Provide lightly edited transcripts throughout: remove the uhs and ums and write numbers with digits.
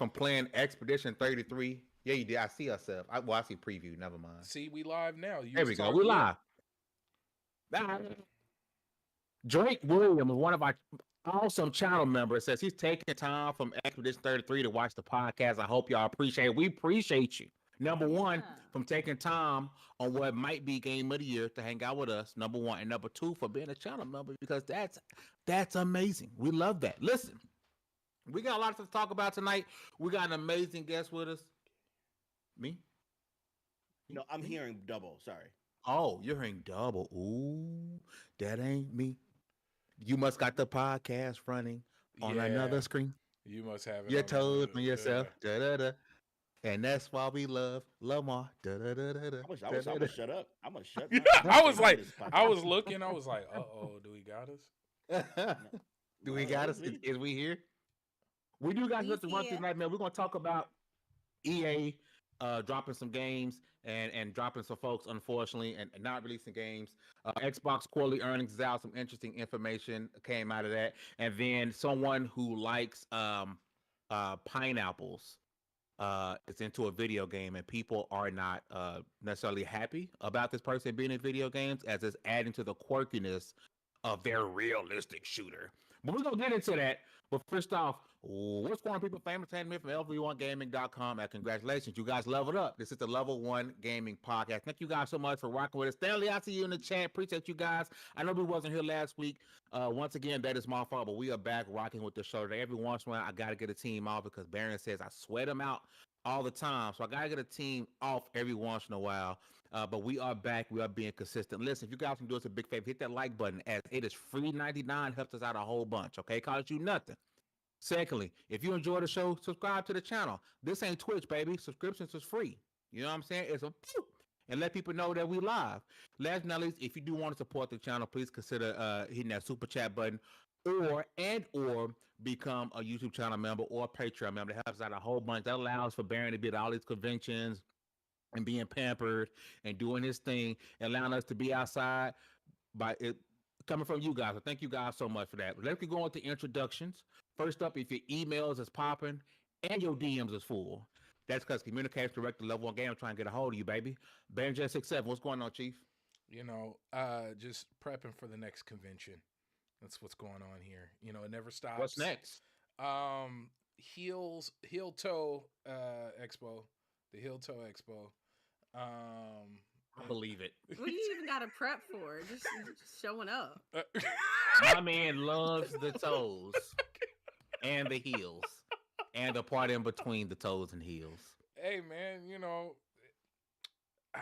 from playing Expedition 33. Yeah, you did. I see ourselves. I see preview. Never mind. See, we live now. You There we go. We live. Drake Williams, one of our awesome channel members, says he's taking time from Expedition 33 to watch the podcast. I hope y'all appreciate it. We appreciate you. Number one, from taking time on what might be game of the year to hang out with us. Number one. And number two, for being a channel member, because that's amazing. We love that. Listen, we got a lot to talk about tonight. We got an amazing guest with us. Me? No, I'm hearing double. Sorry. Oh, you're hearing double. Ooh, that ain't me. You must got the podcast running on another screen. You must have it. Your toes on yourself. Da, da, da. And that's why we love Lamar. Da, da, da, da, da, I'm gonna shut up. I'm gonna shut up. I was like, I was looking. I was like, uh-oh, do we got us? Do we got us? Is we here? We do got to run through tonight, man. We're going to talk about EA dropping some games and dropping some folks, unfortunately, and not releasing games. Xbox quarterly earnings is out. Some interesting information came out of that. And then someone who likes pineapples is into a video game, and people are not necessarily happy about this person being in video games, as it's adding to the quirkiness of their realistic shooter. But we're going to get into that. But first off, what's going on, people? Famous Entertainment from Lv1Gaming.com. And congratulations, you guys leveled up. This is the Level 1 Gaming Podcast. Thank you guys so much for rocking with us. Stanley, I see you in the chat. Appreciate you guys. I know we wasn't here last week. Once again, that is my fault, but we are back rocking with the show today. Every once in a while, I got to get a team off because Baron says I sweat them out all the time. So I got to get a team off every once in a while. But we are back. We are being consistent. Listen, if you guys can do us a big favor, hit that like button, as it is free 99. Helps us out a whole bunch, okay? Costs you nothing. Secondly, if you enjoy the show, subscribe to the channel. This ain't Twitch, baby. Subscriptions is free. You know what I'm saying? It's a and let people know that we live. Last but not least, if you do want to support the channel, please consider hitting that super chat button or become a YouTube channel member or Patreon member. That helps out a whole bunch. That allows for Baron to be at all these conventions and being pampered and doing his thing, and allowing us to be outside by it coming from you guys. So thank you guys so much for that. Let's go on to introductions. First up, if your emails is popping and your DMs is full, that's because Communications Director Level 1 Game trying to get a hold of you, baby. BaronJ67, what's going on, Chief? You know, just prepping for the next convention. That's what's going on here. You know, it never stops. What's next? Heel Toe Expo. The Heel Toe Expo. I believe it. What do you even got to prep for? Just showing up. My man loves the toes and the heels and the part in between the toes and heels. Hey, man, you know, I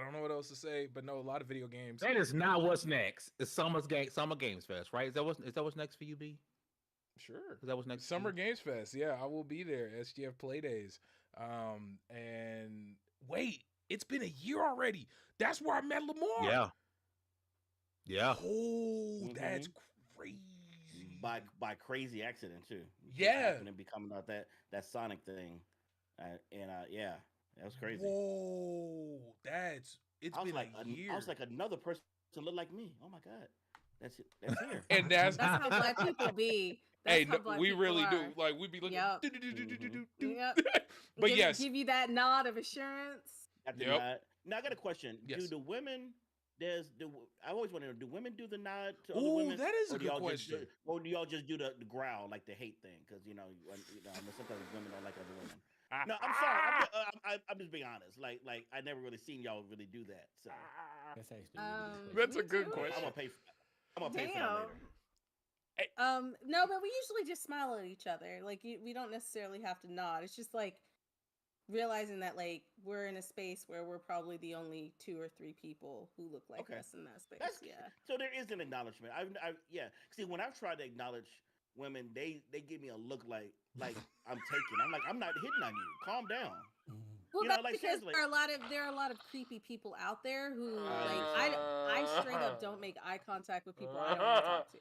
don't know what else to say, but no, a lot of video games. That is not what's next. It's Summer Games Fest, right? Is that what's next for you, B? Sure. Is that what's next? Summer Games Fest. Yeah, I will be there. SGF Play Days. And wait, it's been a year already. That's where I met Lamar. Yeah. Yeah. Oh, that's crazy. By crazy accident too. Yeah. And becoming out that Sonic thing, yeah, that was crazy. Whoa, it's been like a year. I was like, another person look like me. Oh my god, that's here. And that's how Black people be. Hey, we really do. Like, we be looking. Yep. Yep. But yes, give you that nod of assurance. Yep. Now I got a question. Yes. Do the women? I always wonder, do women do the nod to other Ooh, women? that is a good question. Or do y'all just do the growl, like the hate thing? Because you know, sometimes women don't like other women. No, I'm sorry. I'm just being honest. Like I never really seen y'all really do that. So that's a good question. I'm gonna pay for that later. Hey. No, but we usually just smile at each other. Like we don't necessarily have to nod. It's just like realizing that like we're in a space where we're probably the only 2 or 3 people who look like us in that space. So there is an acknowledgement. See, when I've tried to acknowledge women, they give me a look like I'm taken. I'm like, I'm not hitting on you. Calm down. Well, that's because there are a lot of creepy people out there who like I straight up don't make eye contact with people I don't want to talk to.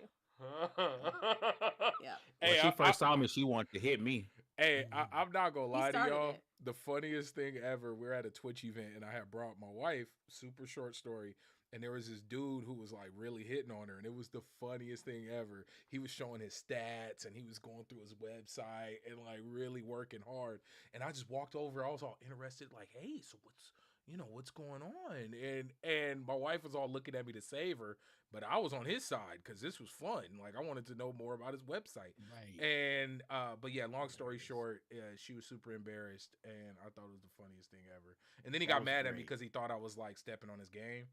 Yeah. Hey, when she first saw me, she wanted to hit me. Hey, I'm not gonna lie to y'all. The funniest thing ever, we're at a Twitch event and I had brought my wife, super short story, and there was this dude who was like really hitting on her, and it was the funniest thing ever. He was showing his stats, and he was going through his website and like really working hard. And I just walked over. I was all interested, like, "Hey, so what's going on?" And my wife was all looking at me to save her, but I was on his side because this was fun. Like I wanted to know more about his website. Right. And but yeah, long story short, she was super embarrassed, and I thought it was the funniest thing ever. And then he That got was mad at me great. because he thought I was like stepping on his game.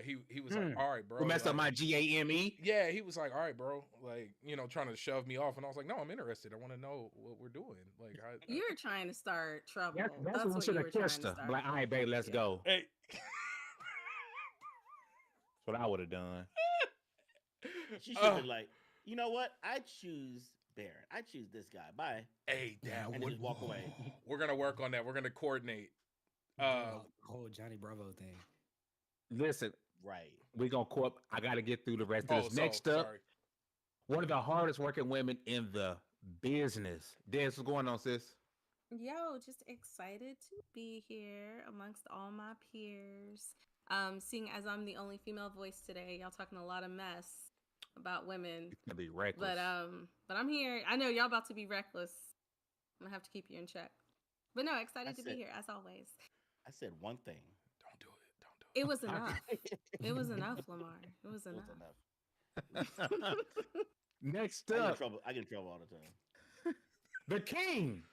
He was like, "All right, bro." Who messed up my like, GAME? yeah, he was like, "All right, bro," like trying to shove me off, and I was like, "No, I'm interested. I want to know what we're doing." Like, You're trying to start trouble. That's That's what I what should you have were trying to kissed her. start. Like, all right, babe, let's Yeah. go. hey, That's what I would have done. She should have been like, you know what? I choose Baron. I choose this guy. Bye. hey, Dad, And just walk away. we're gonna work on that. We're gonna coordinate. The whole Johnny Bravo thing. Listen, Right. we're going to I got to get through the rest of this. Next up, sorry. one of the hardest working women in the business. Des, what's going on, sis? Yo, just excited to be here amongst all my peers. Seeing as I'm the only female voice today, y'all talking a lot of mess about women. It's going to be reckless. But I'm here. I know y'all about to be reckless. I'm gonna have to keep you in check. But no, excited to be here as always. I said one thing. Don't do it. Don't do it. It was enough. It was enough, Lamar. It was It was enough. enough. Next I get in up, trouble. I get in trouble all the time. the king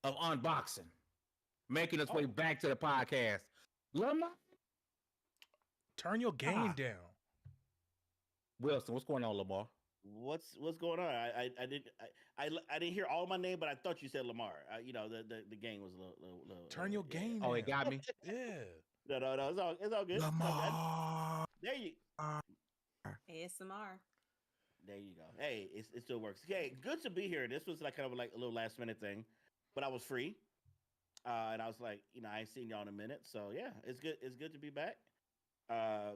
of unboxing, making his way back to the podcast. Lamar Turn your game down. Wilson, what's going on, Lamar? What's going on? I didn't hear all my name, but I thought you said Lamar. The game was a little Turn your game down. Oh, it got me. Yeah. No. It's all good. Lamar. There you ASMR. There you go. Hey, it still works. Okay, good to be here. This was like kind of like a little last minute thing, but I was free, and I was like, I ain't seen y'all in a minute, so yeah, it's good. It's good to be back.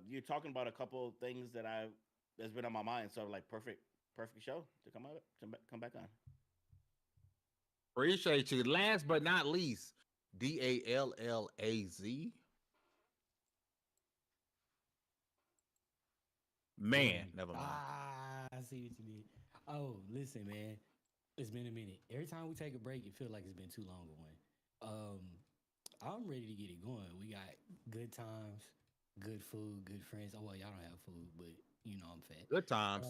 You're talking about a couple of things that's been on my mind, so like perfect show to come back on. Appreciate you. Last but not least, DALLAZ. Man, never mind. I see what you did. Oh, listen, man. It's been a minute. Every time we take a break, it feels like it's been too long of one. I'm ready to get it going. We got good times, good food, good friends. Oh, well, y'all don't have food, but I'm fat. Good times.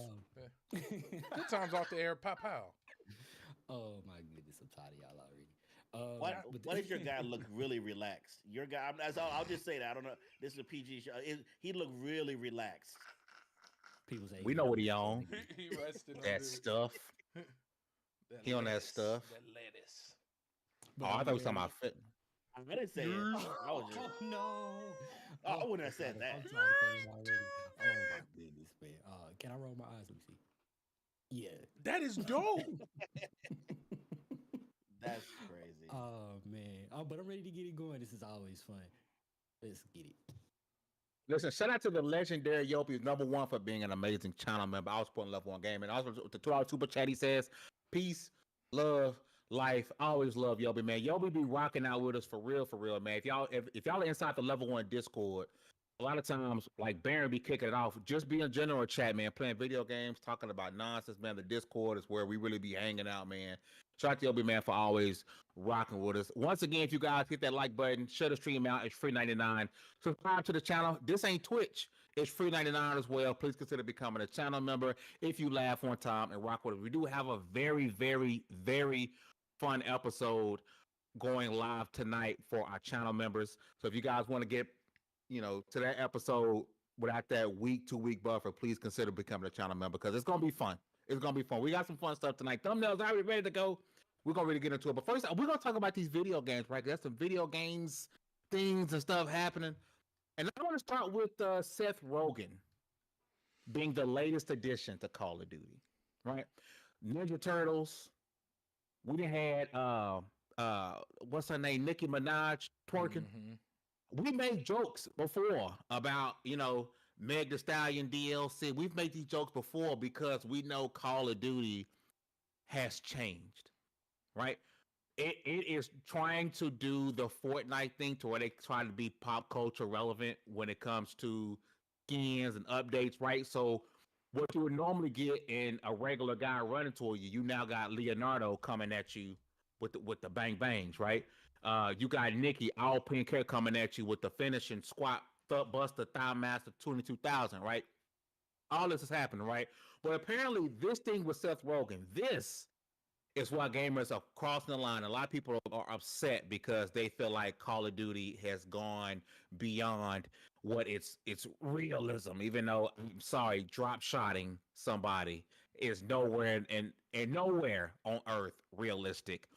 Good times off the air. Pow pow. Oh my goodness, I'm tired of y'all already. Why does your guy look really relaxed? Your guy, I'll just say that. I don't know. This is a PG show. He looked really relaxed. People say We know what he on. He rested That stuff. He on that stuff. That lettuce. Oh, I thought we were talking about fit. I didn't say it. I was just, Oh no! I wouldn't have said that. I'm tired of saying already. Oh my goodness, man. Can I roll my eyes? Let me see. Yeah. That is dope. That's crazy. Oh man. Oh, but I'm ready to get it going. This is always fun. Let's get it. Listen, shout out to the legendary Yopi, #1 for being an amazing channel member. I was supporting Lv1 Game. And also the $2 super chat, he says, peace, love, life. I always love Yobi, man. Yobi be rocking out with us for real, man. If y'all are inside the Lv1 Discord, a lot of times, like Baron be kicking it off. Just be in general chat, man, playing video games, talking about nonsense, man. The Discord is where we really be hanging out, man. Shout out to Yobi, man, for always rocking with us. Once again, if you guys hit that like button, share the stream out. It's free 99. Subscribe to the channel. This ain't Twitch. It's free 99 as well. Please consider becoming a channel member if you laugh one time and rock with us. We do have a very, very, very fun episode going live tonight for our channel members. So if you guys want to get to that episode without that week-to-week buffer, please consider becoming a channel member because it's going to be fun. It's going to be fun. We got some fun stuff tonight. Thumbnails already ready to go. We're going to really get into it. But first, we're going to talk about these video games, right? There's some video games, things and stuff happening. And I want to start with Seth Rogan being the latest addition to Call of Duty, right? Ninja Turtles. We done had, what's her name? Nicki Minaj twerking. Mm-hmm. We made jokes before about, Meg Thee Stallion DLC. We've made these jokes before because we know Call of Duty has changed, right? it is trying to do the Fortnite thing to where they try to be pop culture relevant when it comes to skins and updates, right? So what you would normally get in a regular guy running toward you, you now got Leonardo coming at you with the bang bangs, right? You got Nikki all pink hair coming at you with the finishing squat, buster, thigh master 22,000, right? All this is happening, right? But apparently, this thing with Seth Rogen, this is why gamers are crossing the line. A lot of people are upset because they feel like Call of Duty has gone beyond what its realism. Even though, I'm sorry, drop shotting somebody is nowhere and nowhere on Earth realistic.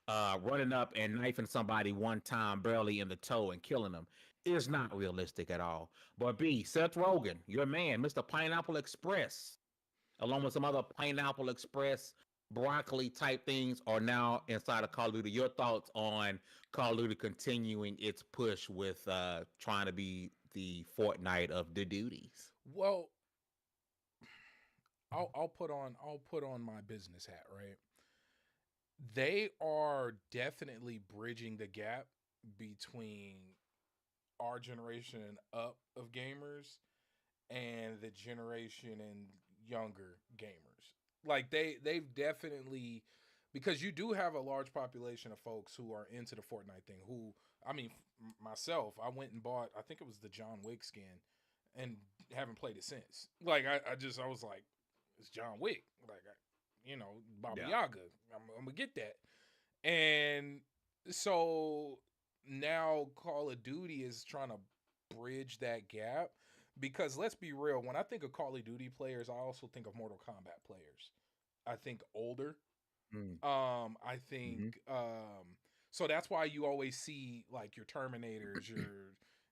Running up and knifing somebody one time, barely in the toe, and killing them is not realistic at all. But B, Seth Rogen, your man, Mr. Pineapple Express, along with some other Pineapple Express broccoli type things, are now inside of Call of Duty. Your thoughts on Call of Duty continuing its push with trying to be the Fortnite of the duties? Well, I'll put on my business hat, right? They are definitely bridging the gap between our generation and up of gamers and the generation and younger gamers. Like they've definitely, because you do have a large population of folks who are into the Fortnite thing. Who, I mean, myself, I went and bought, I think it was the John Wick skin, and haven't played it since. Like I was like, it's John Wick, like Baba Yaga. I'm gonna get that, and so now Call of Duty is trying to bridge that gap. Because let's be real, when I think of Call of Duty players, I also think of Mortal Kombat players. I think older. Mm. I think so that's why you always see like your Terminators,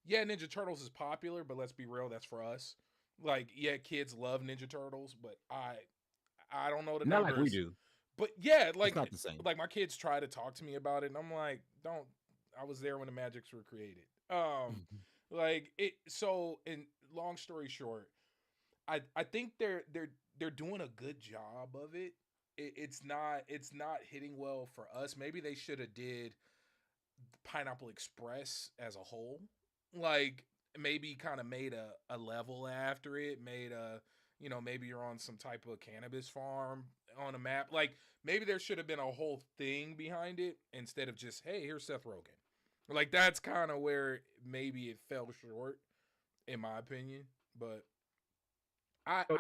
Ninja Turtles is popular, but let's be real, that's for us. Like, yeah, kids love Ninja Turtles, but I don't know the Not numbers. like we do. But yeah, like it's not the same. Like my kids try to talk to me about it, and I'm like, don't. I was there when the Magics were created. Like it. So, in long story short, I think they're doing a good job of it. It's not hitting well for us. Maybe they should have did Pineapple Express as a whole. Like maybe kind of made a level after it. Made a maybe you're on some type of cannabis farm on a map. Like maybe there should have been a whole thing behind it instead of just, hey, here's Seth Rogen. Like that's kind of where maybe it fell short, in my opinion. But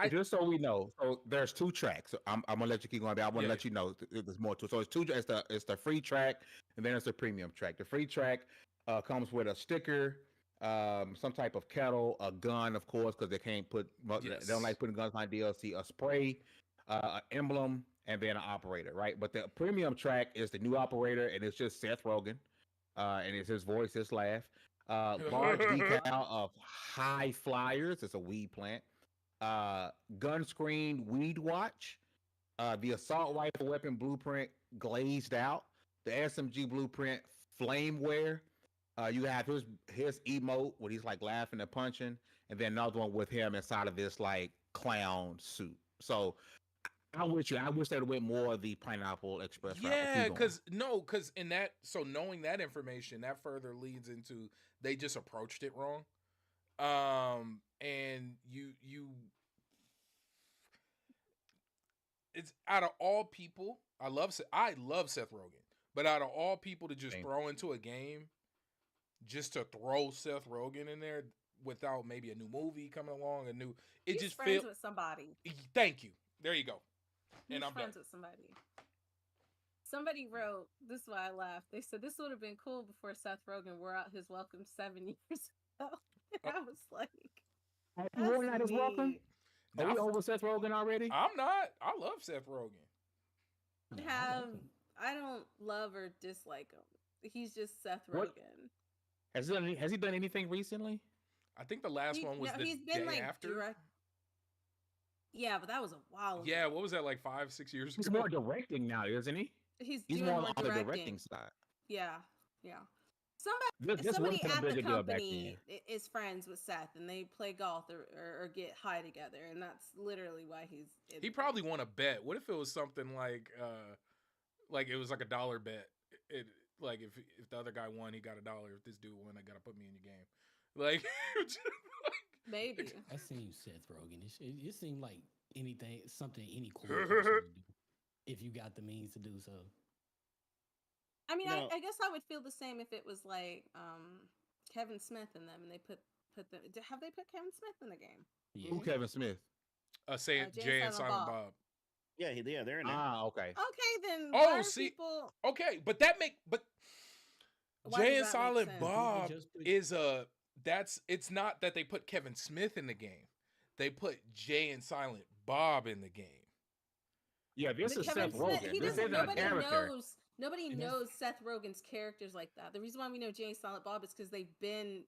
just so we know, so there's two tracks. So I'm gonna let you keep going. I want to let you know there's more to it. So it's two. It's the free track, and then it's the premium track. The free track comes with a sticker, some type of kettle, a gun, of course, because they can't put. They don't like putting guns on DLC. A spray, an emblem, and then an operator, right? But the premium track is the new operator, and it's just Seth Rogen, and it's his voice, his laugh. Large decal of high flyers. It's a weed plant. Gun screen weed watch, the assault rifle weapon blueprint glazed out, the SMG blueprint flameware. You have his emote where he's like laughing and punching, and then another one with him inside of this like clown suit. So I wish they went more of the Pineapple Express route. Yeah, because in that, so knowing that information, that further leads into they just approached it wrong. And it's out of all people, I love Seth Rogen, but out of all people to just throw into a game, just to throw Seth Rogen in there without maybe a new movie coming along, He's just friends with somebody. Thank you. There you go. He's friends with somebody. Somebody wrote, this is why I laughed. They said this would have been cool before Seth Rogen wore out his welcome 7 years ago. I was like, have you worn out his welcome? Are we over Seth Rogen already? I'm not. I love Seth Rogen. I don't love or dislike him. He's just Seth Rogen. Has he done anything recently? I think the last one was the day after. Yeah, but that was a while ago. Yeah, what was that, like 5-6 years ago? He's more directing now, isn't he? He's more on the directing side. Yeah. Somebody at the company is friends with Seth, and they play golf or get high together, and that's literally why he probably won a bet. What if it was something like it was like $1 bet, it like if the other guy won, he got $1. If this dude won, I gotta put me in your game. Like, Maybe. That seems Seth Rogan. It seemed like something any cool person would do if you got the means to do so. I mean, No. I guess I would feel the same if it was like Kevin Smith in them, and they put them. Have they put Kevin Smith in the game? Yeah. Who Kevin Smith? Say Jay and Silent Bob. Yeah, they're in there. Ah, okay. Okay, then. Oh, why are see- people? Okay, but Why Jay does and that make Silent sense? Bob Just put- is it's not that they put Kevin Smith in the game. They put Jay and Silent Bob in the game. Yeah, this But is Kevin Seth Smith, Rogan. he This doesn't. isn't a Nobody character. knows. Nobody And that's- knows Seth Rogen's characters like that. The reason why we know Jay and Silent Bob is because they've been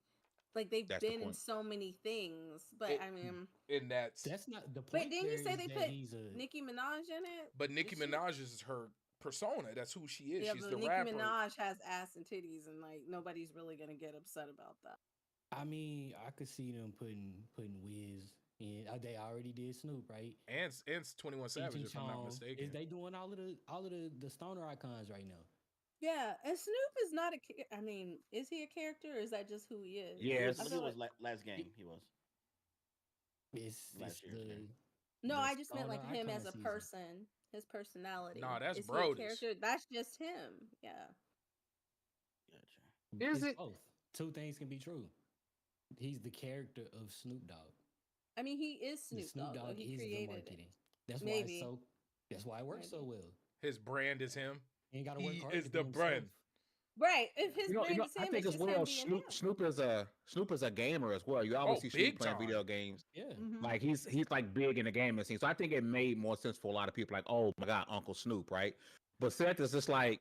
That's the in point. so many things. But It- I mean, And that's not the point. wait, didn't you there say is they that put he's a Nicki Minaj in it? but Nicki Is she- Minaj is her persona. That's who she is. Yeah, She's but the Nicki rapper. Minaj has ass and titties, and like nobody's really gonna get upset about that. I mean, I could see them putting Wiz in. They already did Snoop, right? And 21 Savage, Cheech if I'm not Chong. mistaken. Is they doing all of the stoner icons right now? Yeah, and Snoop is not a. I mean, is he a character, or is that just who he is? Yes. I He feel was like- last game. He was. It's Last year's the game. No, the I just meant like stoner him icon as a season. person, his personality. Nah, that's is he a Brodus. character? That's just him. Yeah. Gotcha. Is It's it? both? Two things can be true. He's the character of Snoop Dogg. I mean, he is The Snoop, Dogg. Though. He is the created marketing. it. That's Maybe. why that's why it works so Maybe. well. His brand is him. He ain't got to work He hard. is to the be brand. himself. Right. If his brand is I him, think it's as just him well. being him. Snoop is a gamer as well. You always see Snoop big playing time. video games. Yeah. Mhm. Like he's like big in the gaming scene. So I think it made more sense for a lot of people. Like, oh my god, Uncle Snoop, right? But Seth is just like,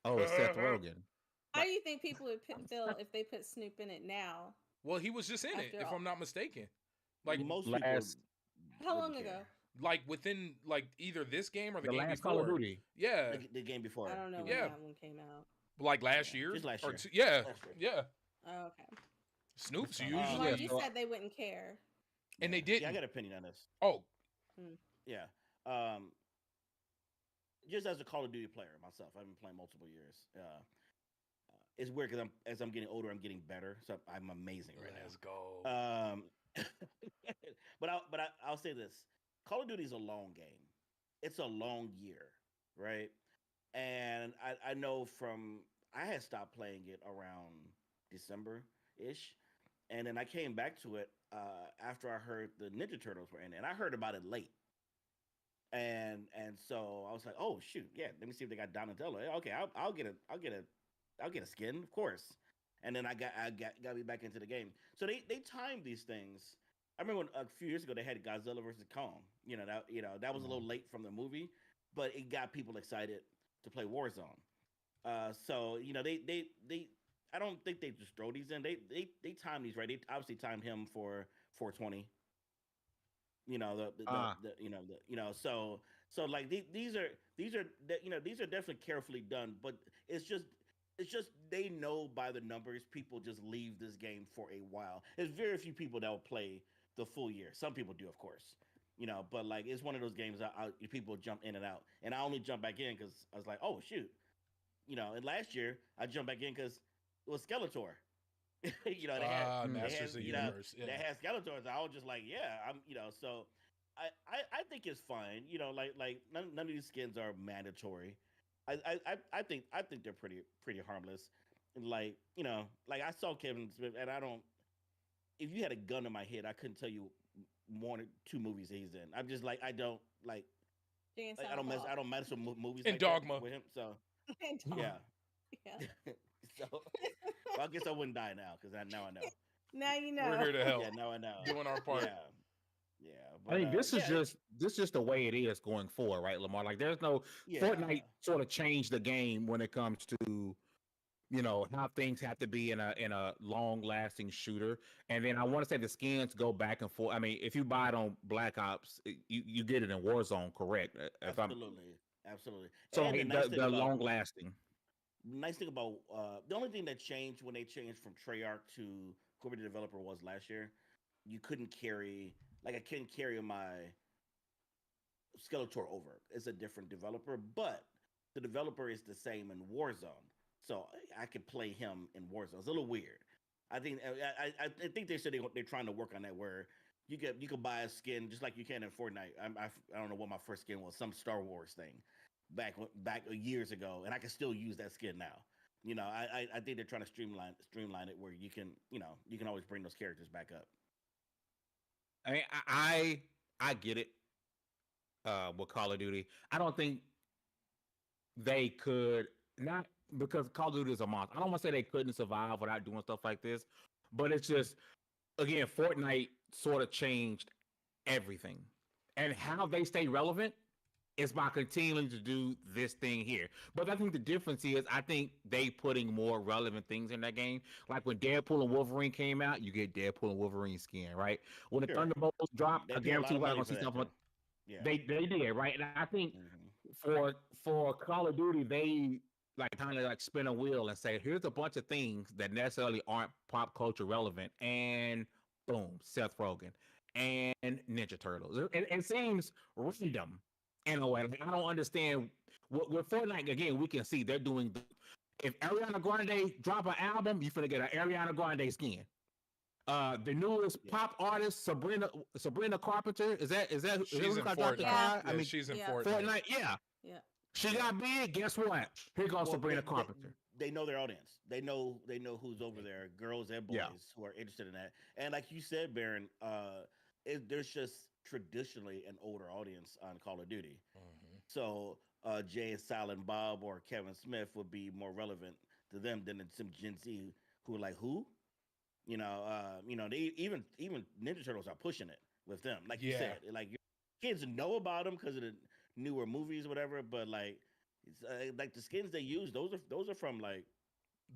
oh, it's Seth Rogen. How do you think people would feel if they put Snoop in it now? Well, he was just in it, After if all. I'm not mistaken. Like most last- people. How wouldn't long ago? care. like within like either this game or the The game last before. Call of Duty. Yeah, The game before. I don't know he when Yeah. that one came out. like last Yeah, year. just last or year. yeah, Last year. yeah. Oh, okay. Snoop's Uh, usually, yeah, Well, you so- said they wouldn't care. and they Yeah, didn't. I got an opinion on this. Oh, Yeah. Just as a Call of Duty player myself, I've been playing multiple years. It's weird because as I'm getting older, I'm getting better. So I'm amazing right let's now. go. I'll say this: Call of Duty is a long game. It's a long year, right? And I know I had stopped playing it around December ish, and then I came back to it after I heard the Ninja Turtles were in it, and I heard about it late. And so I was like, oh shoot, yeah, let me see if they got Donatello. Okay, I'll get a skin, of course. And then I got me back into the game. So they timed these things. I remember a few years ago they had Godzilla versus Kong. That was a little late from the movie, but it got people excited to play Warzone. So they I don't think they just throw these in. They timed these right. They obviously timed him for 420. So like these are definitely carefully done, but it's just they know by the numbers people just leave this game for a while. There's very few people that will play the full year. Some people do, of course, but like it's one of those games that people jump in and out, and I only jump back in because I was like, oh shoot, and last year I jumped back in because it was Skeletor. They had Masters of the Universe. they had Skeletors. I was just like, yeah, so I think it's fine. Like none of these skins are mandatory. I think they're pretty harmless. And like I saw Kevin Smith, and I don't. If you had a gun in my head, I couldn't tell you one or two movies that he's in. I'm just like I don't like. Jay and Like, Silent Bob. I don't mess with movies And like that Dogma. with him. So And yeah. Yeah. So well, I guess I wouldn't die now because now I know. Now you know. We're here to help, Yeah, now I know. doing our part. Yeah. I think this is yeah, just the way it is going forward, right, Lamar? Like there's no yeah. Fortnite sort of changed the game when it comes to how things have to be in a long lasting shooter. And then I want to say the skins go back and forth. I mean, if you buy it on Black Ops, you get it in Warzone, correct? Absolutely. So And like, nice thing the about- long lasting. Nice thing about the only thing that changed when they changed from Treyarch to whoever the developer was last year, you couldn't carry I couldn't carry my Skeletor over. It's a different developer, but the developer is the same in Warzone, so I could play him in Warzone. It's a little weird. I think I think they said they're trying to work on that where you could buy a skin just like you can in Fortnite. I don't know what my first skin was, some Star Wars thing back years ago, and I can still use that skin now. I think they're trying to streamline it where you can always bring those characters back up. I mean, I get it. With Call of Duty, I don't think they could not because Call of Duty is a monster. I don't want to say they couldn't survive without doing stuff like this, but it's just again, Fortnite sort of changed everything, and how they stay relevant is by continuing to do this thing here. But I think the difference is I think they putting more relevant things in that game. Like when Deadpool and Wolverine came out, you get Deadpool and Wolverine skin, right? When the Thunderbolts drop, I guarantee we're gonna see something. Yeah. They did, right? And I think for Call of Duty, they like kind of like spin a wheel and say, here's a bunch of things that necessarily aren't pop culture relevant, and boom, Seth Rogan and Ninja Turtles. It seems random in a way. Like, I don't understand. With Fortnite, again, we can see they're doing. If Ariana Grande drop an album, you finna get an Ariana Grande skin. The newest pop artist Sabrina Carpenter is that she's in Fortnite? Yeah. I mean, she's in Fortnite. Yeah. She Yeah. got big. Guess what? Here goes Sabrina Carpenter. They know their audience. They know who's over there, girls and boys who are interested in that. And like you said, Baron, there's just traditionally an older audience on Call of Duty. So Jay, Silent Bob, or Kevin Smith would be more relevant to them than some Gen Z who are like, who? They even Ninja Turtles are pushing it with them. Like you said, like kids know about them because of the newer movies, or whatever. But like, it's like the skins they use, those are from like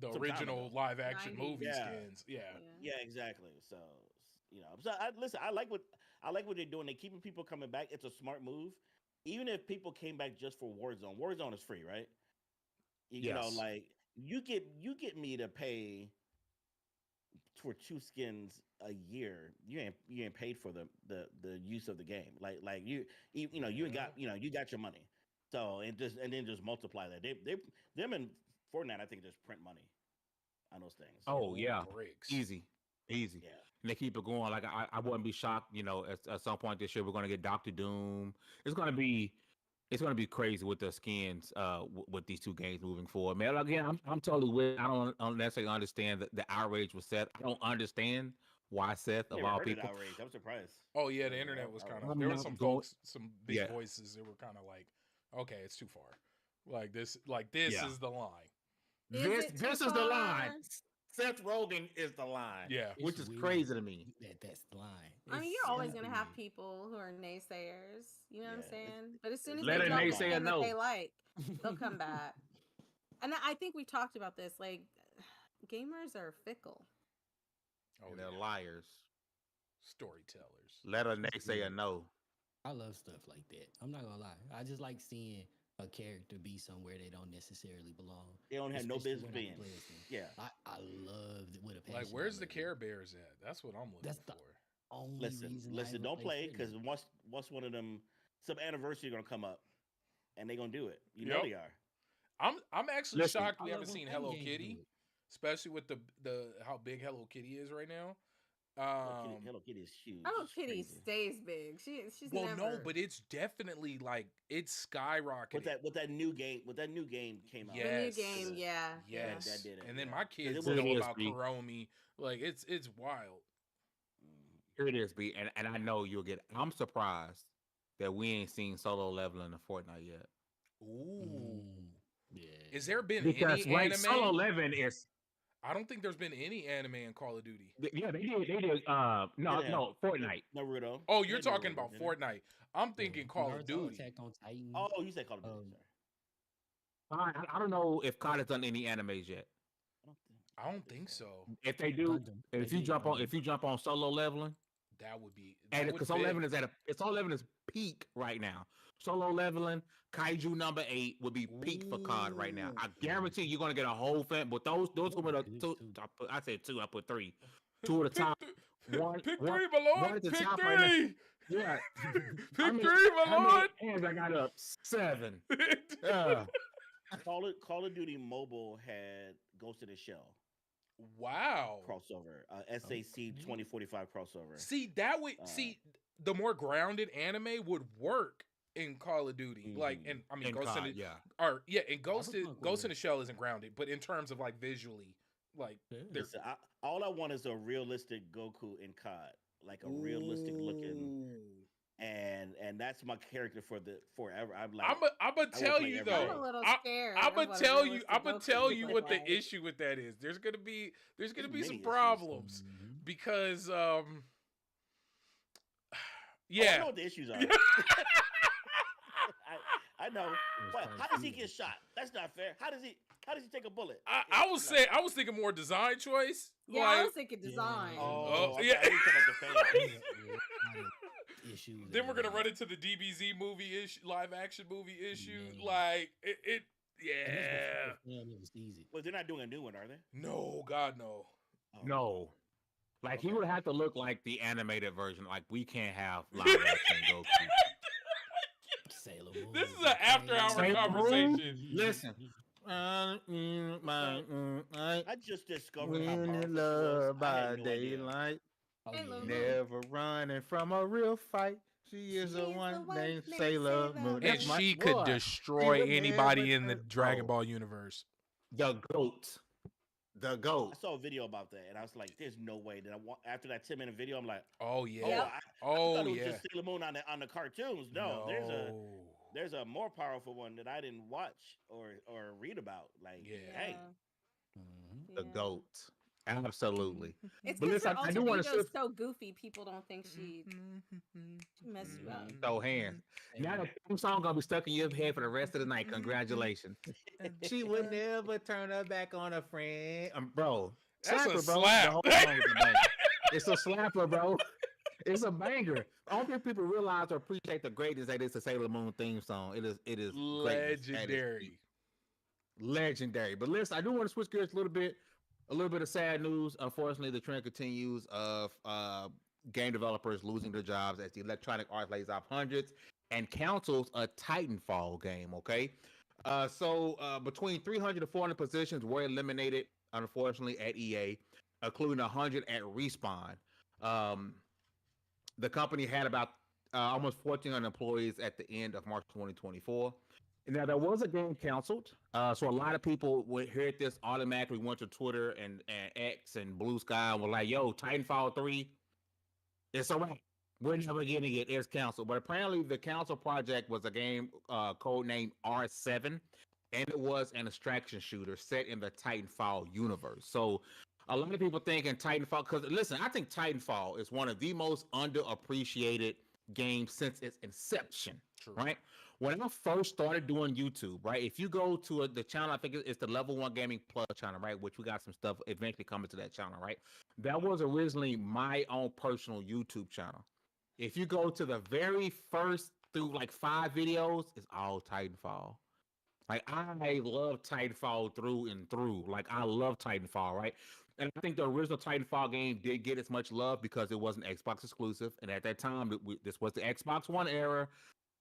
the original live action 90s. movie skins. Yeah, exactly. So I like what they're doing. They're keeping people coming back. It's a smart move. Even if people came back just for Warzone, Warzone is free, right? You know, like you get me to pay for 2 skins a year. You ain't paid for the use of the game. Like you got you got your money. So and then just multiply that. Them in Fortnite, I think just print money on those things. Oh yeah, bricks. easy. Yeah. And they keep it going. Like I wouldn't be shocked. At some point this year we're gonna get Doctor Doom. It's gonna be crazy with the skins. With these 2 games moving forward, man. Again, I'm totally with. I don't necessarily understand the outrage with Seth. I don't understand why Seth of all people. Outrage. I'm surprised. Oh yeah, the internet was kind of. There were some folks, some big voices that were kind of like, okay, it's too far. Like this is the line. This is the line. Seth Rogan is the line. Yeah. Which is crazy to me. That's the line. I mean, you're always gonna have people who are naysayers. You know what I'm saying? But as soon as Let they a drop naysayer something know. that they like, they'll come back. And I think we talked about this. Like, gamers are fickle. Oh, And they're liars. Storytellers. Let a naysayer know. I love stuff like that. I'm not gonna lie. I just like seeing a character be somewhere they don't necessarily belong. They don't have no especially business when I being. play as them. Yeah. I love it with a passion. Like, where's I the love Care it. Bears at? That's what I'm looking That's the for. only Listen, reason I ever don't play played because Fortnite. once one of them, some anniversary gonna come up, and they gonna do it. You know Yep. they are. I'm actually Listen, shocked we I haven't love seen when Hello games do Kitty, it. especially with the how big Hello Kitty is right now. Hello Kitty is huge. Hello It's Kitty crazy. stays big. She's Well, never. no, but it's definitely like it's skyrocketed. With that new game came out. the new Yes. game, yeah. Yes, that did it, and then yeah. my 'Cause kids it was- know It is about big. Kuromi. Like it's wild. Here it is, B. And I know you'll get. I'm surprised that we ain't seen solo leveling in Fortnite yet. Ooh, Yeah. is there been Because any right, anime? solo leveling is. I don't think there's been any anime in Call of Duty. Yeah, they did. No, Fortnite. Naruto. Oh, you're Yeah, talking Naruto, about didn't it? Fortnite. I'm thinking Call of Naruto, Duty. Attack on Titan. Oh, you said Call of Duty. Um, Sorry. I don't know if COD has done any animes yet. I don't think so. If they do, Gundam. if They you did jump on, Gundam. if you jump on solo leveling, That would be. and That would because solo fit. leveling is solo leveling is peak right now. Solo leveling, Kaiju number 8 would be peak for COD right now. I guarantee you're gonna get a whole fan. But those Oh, were the good two. too. I said 2. I put 3. 2 at the top. One, Pick one- 3, my one lord. at the Pick top right now. 3. Yeah. Pick 3, my How many lord. hands I got up? 7. Uh, Call of Duty Mobile had Ghost in the Shell Wow. crossover, SAC 2045 crossover. See, that would Uh, see the more grounded anime would work in Call of Duty. Like, and I mean, In Ghost in COD, the yeah. or yeah, and Ghost Cyberpunk Ghost in would. the Shell isn't grounded, but in terms of like visually, like Yeah. they're Listen, all I want is a realistic Goku in COD, like a realistic looking, and that's my character for the forever. I'm like, I'm gonna I will tell play you every though. I'm a little I, scared. I'm of gonna what a tell you. realistic I'm gonna Goku tell would you look what the like. issue with that is. There's gonna be There's some many issues. problems Mhm. because Oh, I yeah. know what the issues are. I know. It was But quite how a does he few. get shot? That's not fair. How does he take a bullet? I was saying I was thinking more design choice. Yeah, like, I was thinking design. Oh, yeah. I thought you were talking about the Yeah, fans. yeah, a lot of issues. Then we're and, gonna run into the DBZ movie issue, live action movie issue. Man. Like it and that's yeah. before the fan ever sees it. Well, they're not doing a new one, are they? No, God no. Oh, No. Like he Okay. would have to look like the animated version. Like we can't have live action Goku. Sailor Moon. This is an after-hour Sailor conversation. Moon? Listen. I I just discovered how when powerful in she was. love I by had no idea. daylight, Oh, Sailor yeah. Moon. never running from a real fight. She is the She's one named Sailor Moon. And That's my she could boy. destroy She would anybody never in the turn- Dragon Bro, Ball universe. The goat. The I goat. saw a video about that, and I was like, "There's no way." That after that 10-minute video, I'm like, Oh yeah. "Oh, Yep. I Oh thought it was yeah. just Sailor Moon on the cartoons." No, there's a more powerful one that I didn't watch or read about. Like, Yeah. hey, Mhm. The goat. Absolutely. It's But because listen, her I alter do want to ego is shift. so goofy. People don't think she mess you up. Throw hands. Now the theme song gonna be stuck in your head for the rest of the night. Congratulations. She would never turn her back on a friend. Bro, That's a slapper, bro. slap. The whole song is a banger. It's a slapper, bro. It's a banger. I don't think people realize or appreciate the greatness that is the Sailor Moon theme song. It is greatness. That is Legendary. legendary. But listen, I do want to switch gears a little bit of sad news. Unfortunately, the trend continues of game developers losing their jobs as the Electronic Arts lays off hundreds and cancels a Titanfall game. Okay, so between 300 to 400 positions were eliminated, unfortunately, at EA, including 100 at Respawn. The company had about almost 1,400 employees at the end of March 2024. Now there was a game canceled, so a lot of people would heard this automatically went to Twitter and X and Blue Sky and were like, "Yo, Titanfall 3, it's a wrap. We're never getting it. It's canceled." But apparently, the cancel project was a game codenamed R7, and it was an extraction shooter set in the Titanfall universe. So a lot of people thinking Titanfall, because listen, I think Titanfall is one of the most underappreciated games since its inception. True. Right? When I first started doing YouTube, right? If you go to the channel, I think it's the Level 1 Gaming Plus channel, right? Which we got some stuff eventually coming to that channel, right? That was originally my own personal YouTube channel. If you go to the very first through like 5 videos, it's all Titanfall. Like I love Titanfall through and through. Like I love Titanfall, right? And I think the original Titanfall game did get as much love because it wasn't Xbox exclusive, and at that time, this was the Xbox One era,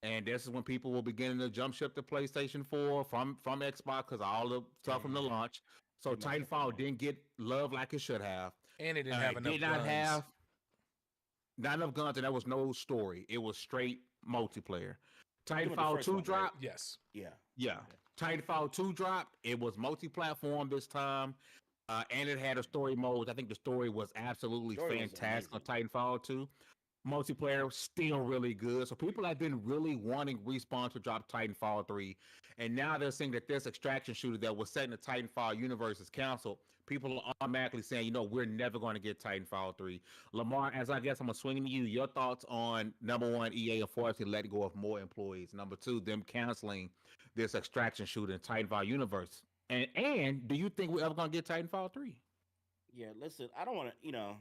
and this is when people were beginning to jump ship to PlayStation 4 from Xbox because all the stuff from the launch. So They messed up Titanfall on didn't get love like it should have. And it didn't have It enough did not guns. have not enough guns, and there was no story. It was straight multiplayer. Doing the Titanfall first 2 one, right? dropped. Yes. Yeah. Yeah. Titanfall 2 dropped. It was multi-platform this time. And it had a story mode. I think the story was absolutely Story was fantastic on Titanfall 2. Multiplayer still really good. So people have been really wanting Respawn to drop Titanfall 3. And now they're saying that this extraction shooter that was set in the Titanfall universe is canceled. People are automatically saying, we're never going to get Titanfall 3. Lamar, as I guess I'm going to swing to you, your thoughts on number one, EA unfortunately letting go of more employees. Number two, them canceling this extraction shooter in Titanfall universe. And do you think we're ever going to get Titanfall 3? Yeah. Listen, I don't want to.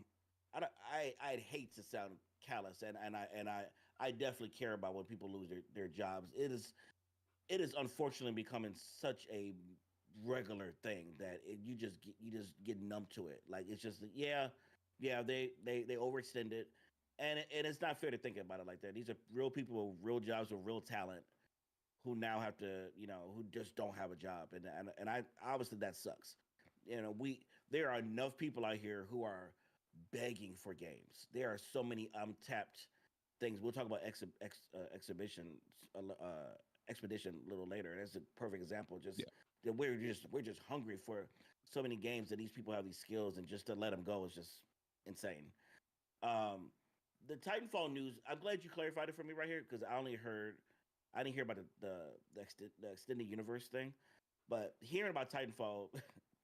I'd hate to sound callous, and I definitely care about when people lose their jobs. It is unfortunately becoming such a regular thing that you just get numb to it. Like it's just they overextended, and it's not fair to think about it like that. These are real people with real jobs with real talent who now have to, who just don't have a job, and I obviously that sucks. There are enough people out here who are begging for games. There are so many untapped things. We'll talk about exhibition, expedition a little later. That's a perfect example. Just that we're just hungry for so many games that these people have these skills, and just to let them go is just insane. The Titanfall news. I'm glad you clarified it for me right here because I didn't hear about the extended universe thing, but hearing about Titanfall,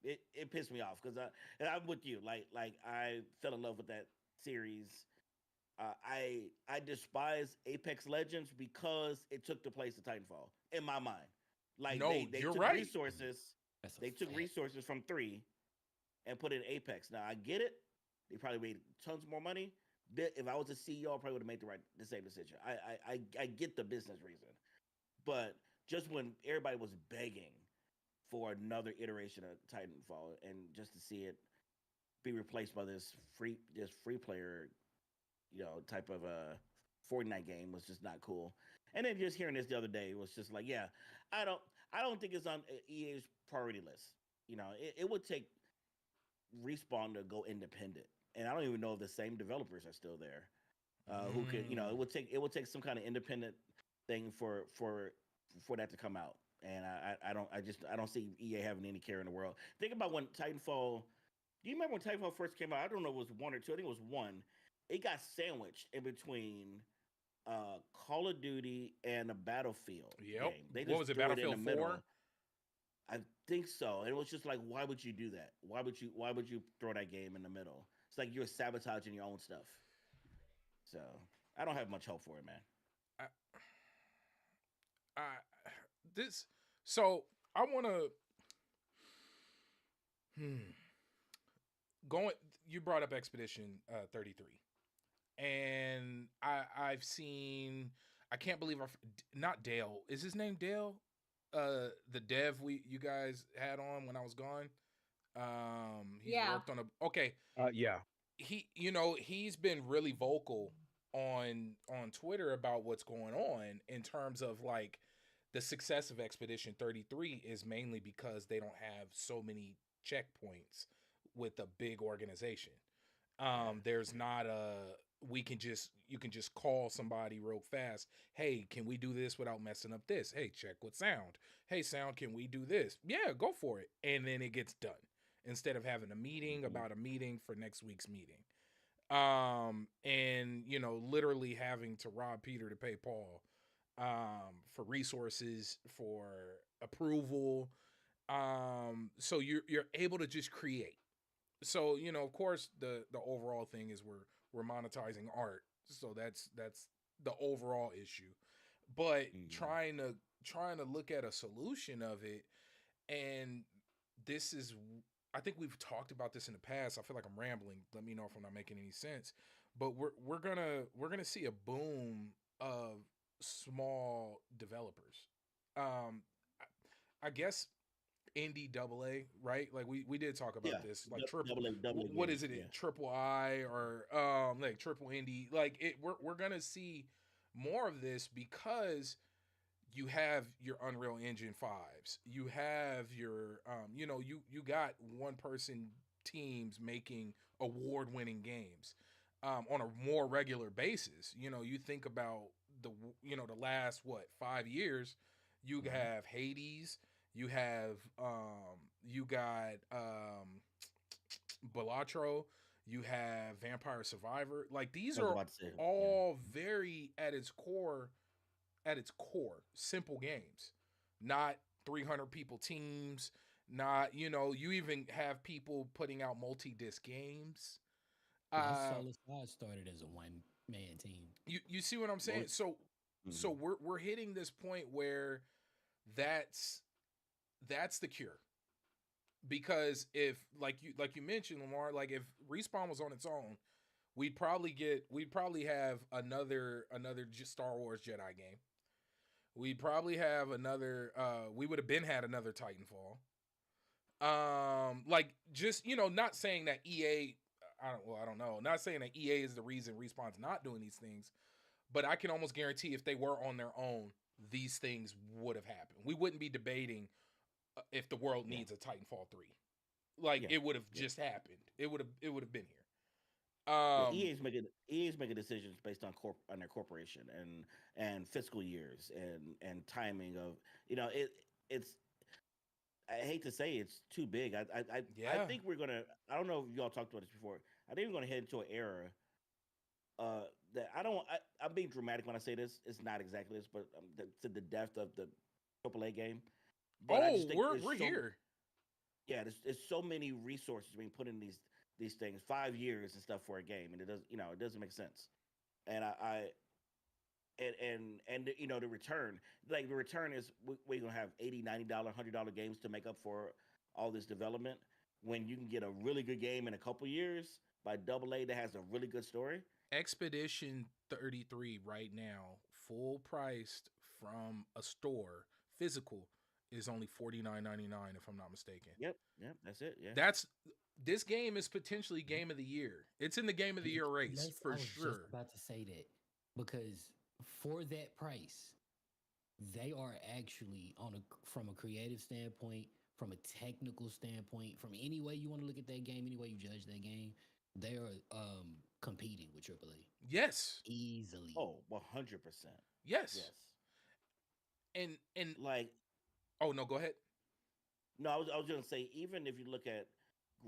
it pissed me off because I'm with you. Like I fell in love with that series. I despise Apex Legends because it took the place of Titanfall in my mind. Like No, they you're took right. resources. They took resources from 3 and put it in Apex. Now I get it. They probably made tons more money. If I was a CEO, I probably would have made the same decision. I get the business reason, but just when everybody was begging for another iteration of Titanfall, and just to see it be replaced by this free player, type of a Fortnite game was just not cool. And then just hearing this the other day was just like, yeah, I don't think it's on EA's priority list. It would take Respawn to go independent, and I don't even know if the same developers are still there. Who could, it would take some kind of independent thing for that to come out. And I don't see EA having any care in the world. Think about when Titanfall. Do you remember when Titanfall first came out? I don't know if it was 1 or 2. I think it was 1. It got sandwiched in between Call of Duty and a Battlefield game. They just what was it? threw Battlefield in the 4? middle. I think so. And it was just like, why would you do that? Why would you throw that game in the middle? It's like you're sabotaging your own stuff. So I don't have much hope for it, man. So I want to. You brought up Expedition 33, and I've seen. I can't believe not Dale. Is his name Dale? The dev you guys had on when I was gone. He's worked on a okay. Yeah. He's been really vocal on Twitter about what's going on in terms of like the success of Expedition 33 is mainly because they don't have so many checkpoints with a big organization. There's not you can just call somebody real fast. Hey, can we do this without messing up this? Hey, check with sound. Hey, sound, can we do this? Yeah, go for it. And then it gets done instead of having a meeting about a meeting for next week's meeting. And literally having to rob Peter to pay Paul, for resources, for approval. So you're able to just create. So, of course the overall thing is we're monetizing art. So that's the overall issue. But trying to look at a solution of it, and this is, I think we've talked about this in the past. I feel like I'm rambling. Let me know if I'm not making any sense. But we're gonna see a boom of small developers. I guess indie AA, right? Like we did talk about this. Like triple, what is it? Yeah. Triple I or like triple indie. Like we're gonna see more of this because you have your Unreal Engine 5s. You have your you got one person teams making award-winning games on a more regular basis. You think about the last 5 years, you have Hades, you have you got Balatro, you have Vampire Survivor. Like these are all very at its core simple games, not 300 people teams, not you even have people putting out multi-disc games. Solar Squad started as a one-man team. You see what I'm saying? So we're hitting this point where that's the cure. Because if like you mentioned, Lamar, like if Respawn was on its own, we'd probably have another Star Wars Jedi game. We'd probably have another we would have had another Titanfall. Like just not saying that EA, I don't know, not saying that EA is the reason Respawn's not doing these things, but I can almost guarantee if they were on their own, these things would have happened. We wouldn't be debating if the world Yeah. needs a Titanfall 3. Like Yeah. it would have Yeah. just happened. It would have been here. Yeah, EA's making decisions based on their corporation and fiscal years and timing of it's I hate to say it's too big. I Yeah. think we're gonna. I don't know if y'all talked about this before. I think we're gonna head into an era that I don't. I'm being dramatic when I say this. It's not exactly this, but to the depth of the AAA game. But I just think we're here. Yeah, there's so many resources being put in these things. 5 years and stuff for a game, and it doesn't make sense. And the return, like the return is we're gonna have $80, $90, $100 games to make up for all this development when you can get a really good game in a couple years by AA that has a really good story. Expedition 33 right now, full priced from a store, physical, is only $49.99 if I'm not mistaken. Yep, that's it. Yeah, This game is potentially game of the year. It's in the game of the year race for I was sure. just about to say that because for that price, they are actually from a creative standpoint, from a technical standpoint, from any way you want to look at that game, any way you judge that game, they are competing with AAA. Yes, easily. Oh, 100%. Yes. And like, oh no, go ahead. No, I was gonna say, even if you look at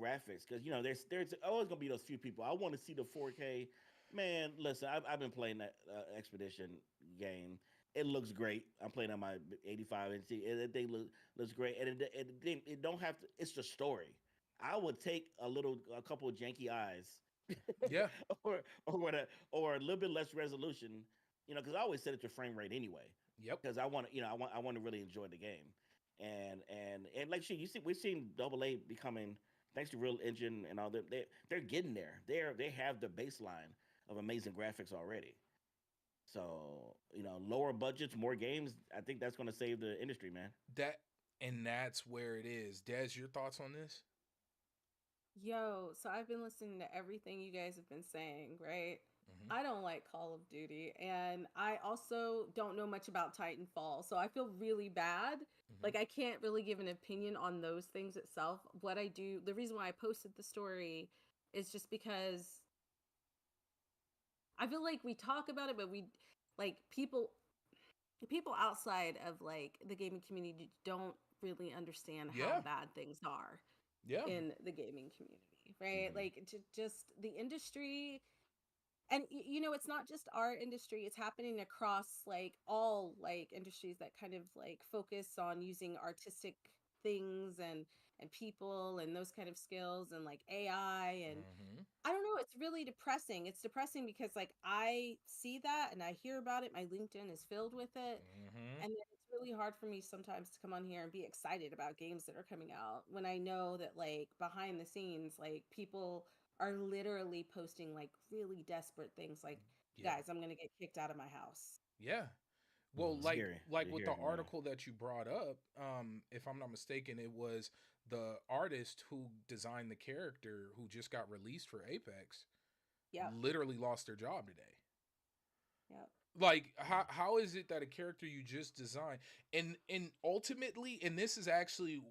graphics, because there's always gonna be those few people. I want to see the 4K. Man, listen, I've been playing that Expedition game. It looks great. I'm playing on my 85 inch. It thing looks great, and it don't have to. It's the story. I would take a couple of janky eyes, Yeah, or a little bit less resolution. Because I always set it to frame rate anyway. Yep. Because I want to really enjoy the game. And like we've seen AA becoming, thanks to Real Engine and all that, they're getting there. They have the baseline of amazing graphics already. So lower budgets, more games. I think that's going to save the industry, man. That's where it is. Des, your thoughts on this? Yo, so I've been listening to everything you guys have been saying, right? Mm-hmm. I don't like Call of Duty, and I also don't know much about Titanfall, so I feel really bad. Mm-hmm. Like, I can't really give an opinion on those things itself. What I do, the reason why I posted the story is just because I feel like we talk about it, but people outside of like the gaming community don't really understand how bad things are in the gaming community, right? Mm-hmm. Like, just the industry. And it's not just our industry, it's happening across like all like industries that kind of like focus on using artistic things and people and those kind of skills and like AI and I don't know, it's really depressing. It's depressing because like I see that and I hear about it, my LinkedIn is filled with it. And then it's really hard for me sometimes to come on here and be excited about games that are coming out when I know that like behind the scenes like people are literally posting like really desperate things like, guys, I'm gonna get kicked out of my house. Yeah. Well, like with the man. article that you brought up, if I'm not mistaken, it was the artist who designed the character who just got released for Apex. Yeah. Literally lost their job today. Yeah. Like how is it that a character you just designed and ultimately, and this is actually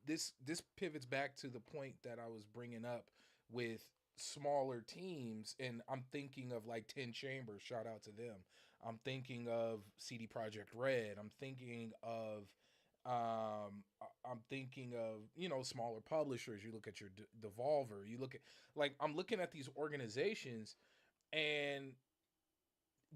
this pivots back to the point that I was bringing up with smaller teams, and I'm thinking of like 10 Chambers, shout out to them. I'm thinking of CD Projekt Red. I'm thinking of smaller publishers. You look at your Devolver. You look at I'm looking at these organizations, and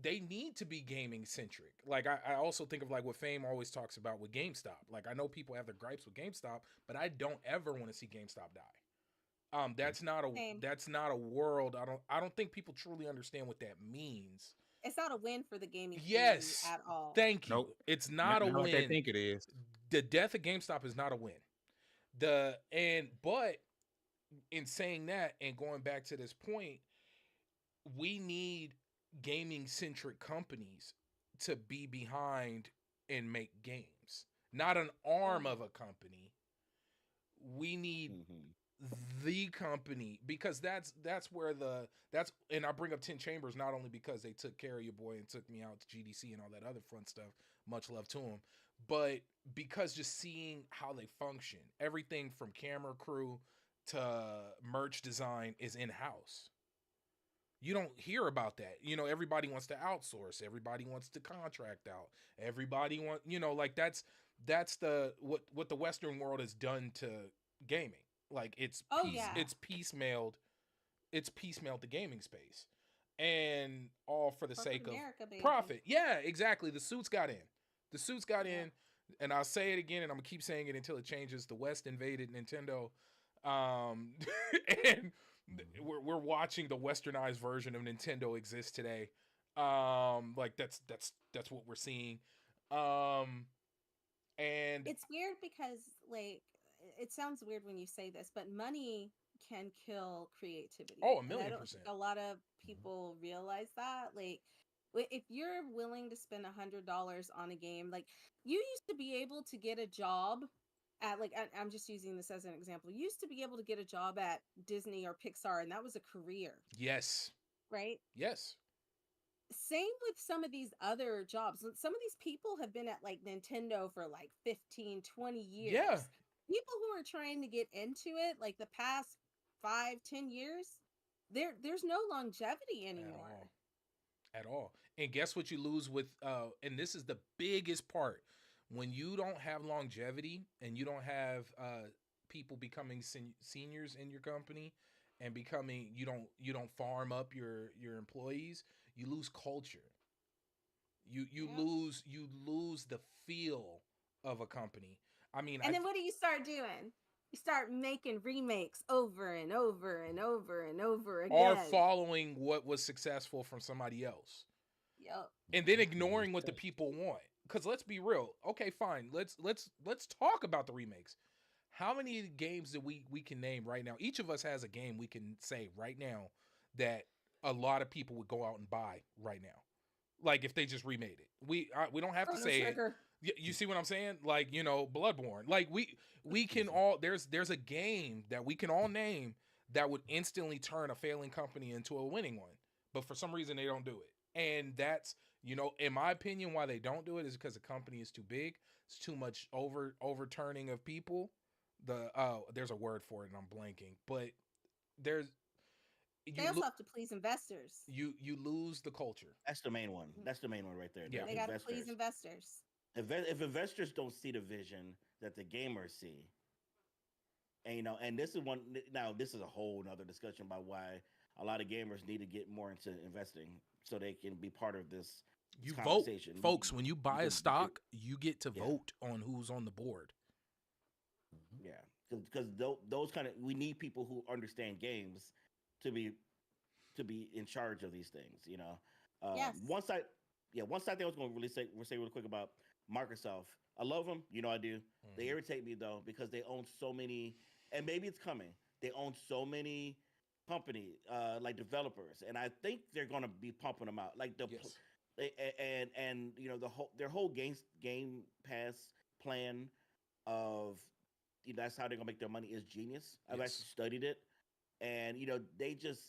they need to be gaming centric. Like I also think of like what Fame always talks about with GameStop. Like I know people have their gripes with GameStop, but I don't ever want to see GameStop die. That's not a world. I don't think people truly understand what that means. It's not a win for the gaming community Yes, at all. thank you. Nope. It's not a win. What they think it is. The death of GameStop is not a win. But in saying that and going back to this point, we need gaming centric companies to be behind and make games, not an arm of a company. We need the company, because that's where and I bring up 10 Chambers not only because they took care of your boy and took me out to GDC and all that other fun stuff, much love to him. But because just seeing how they function, everything from camera crew to merch design is in house. You don't hear about that. Everybody wants to outsource. Everybody wants to contract out. Everybody like that's what the Western world has done to gaming. Like it's piecemealed the gaming space, and all for the sake of profit. Yeah, exactly. The suits got in, and I'll say it again, and I'm gonna keep saying it until it changes. The West invaded Nintendo, and we're watching the westernized version of Nintendo exist today. Like that's what we're seeing. And it's weird because like it sounds weird when you say this, but money can kill creativity. Oh, and I don't 1,000,000%. think a lot of people realize that. Like, if you're willing to spend $100 on a game, like you used to be able to get a job at I'm just using this as an example. You used to be able to get a job at Disney or Pixar, and that was a career. Yes. Right? Yes. Same with some of these other jobs. Some of these people have been at like Nintendo for like 15, 20 years. Yeah. People who are trying to get into it, like the past 5, 10 years, there's no longevity anymore. At all. And guess what you lose with and this is the biggest part. When you don't have longevity and you don't have people becoming seniors in your company and becoming you don't farm up your employees, you lose culture. You lose the feel of a company. I mean, and then what do you start doing? You start making remakes over and over and over and over again, or following what was successful from somebody else. Yep. And then ignoring what the people want. Because let's be real. Okay, fine. Let's talk about the remakes. How many games that we can name right now? Each of us has a game we can say right now that a lot of people would go out and buy right now. Like if they just remade it. We don't have to say it. You see what I'm saying? Like, Bloodborne. Like we can all there's a game that we can all name that would instantly turn a failing company into a winning one. But for some reason they don't do it. And that's, in my opinion, why they don't do it is because the company is too big. It's too much overturning of people. There's a word for it and I'm blanking. But they also have to please investors. You lose the culture. That's the main one. That's the main one right there. Yeah. They got to please investors. If investors don't see the vision that the gamers see, and this is one. Now this is a whole nother discussion about why a lot of gamers need to get more into investing so they can be part of this. You vote, folks. When you buy a stock, you get to vote on who's on the board. Yeah, because those kind of we need people who understand games to be in charge of these things. Yes. One side thing I was going to say really quick about Microsoft. I love them, I do. Mm-hmm. They irritate me though because they own so many, and maybe it's coming. They own so many company like developers, and I think they're going to be pumping them out. Like their whole game pass plan of that's how they're gonna make their money is genius. I've actually studied it, and they just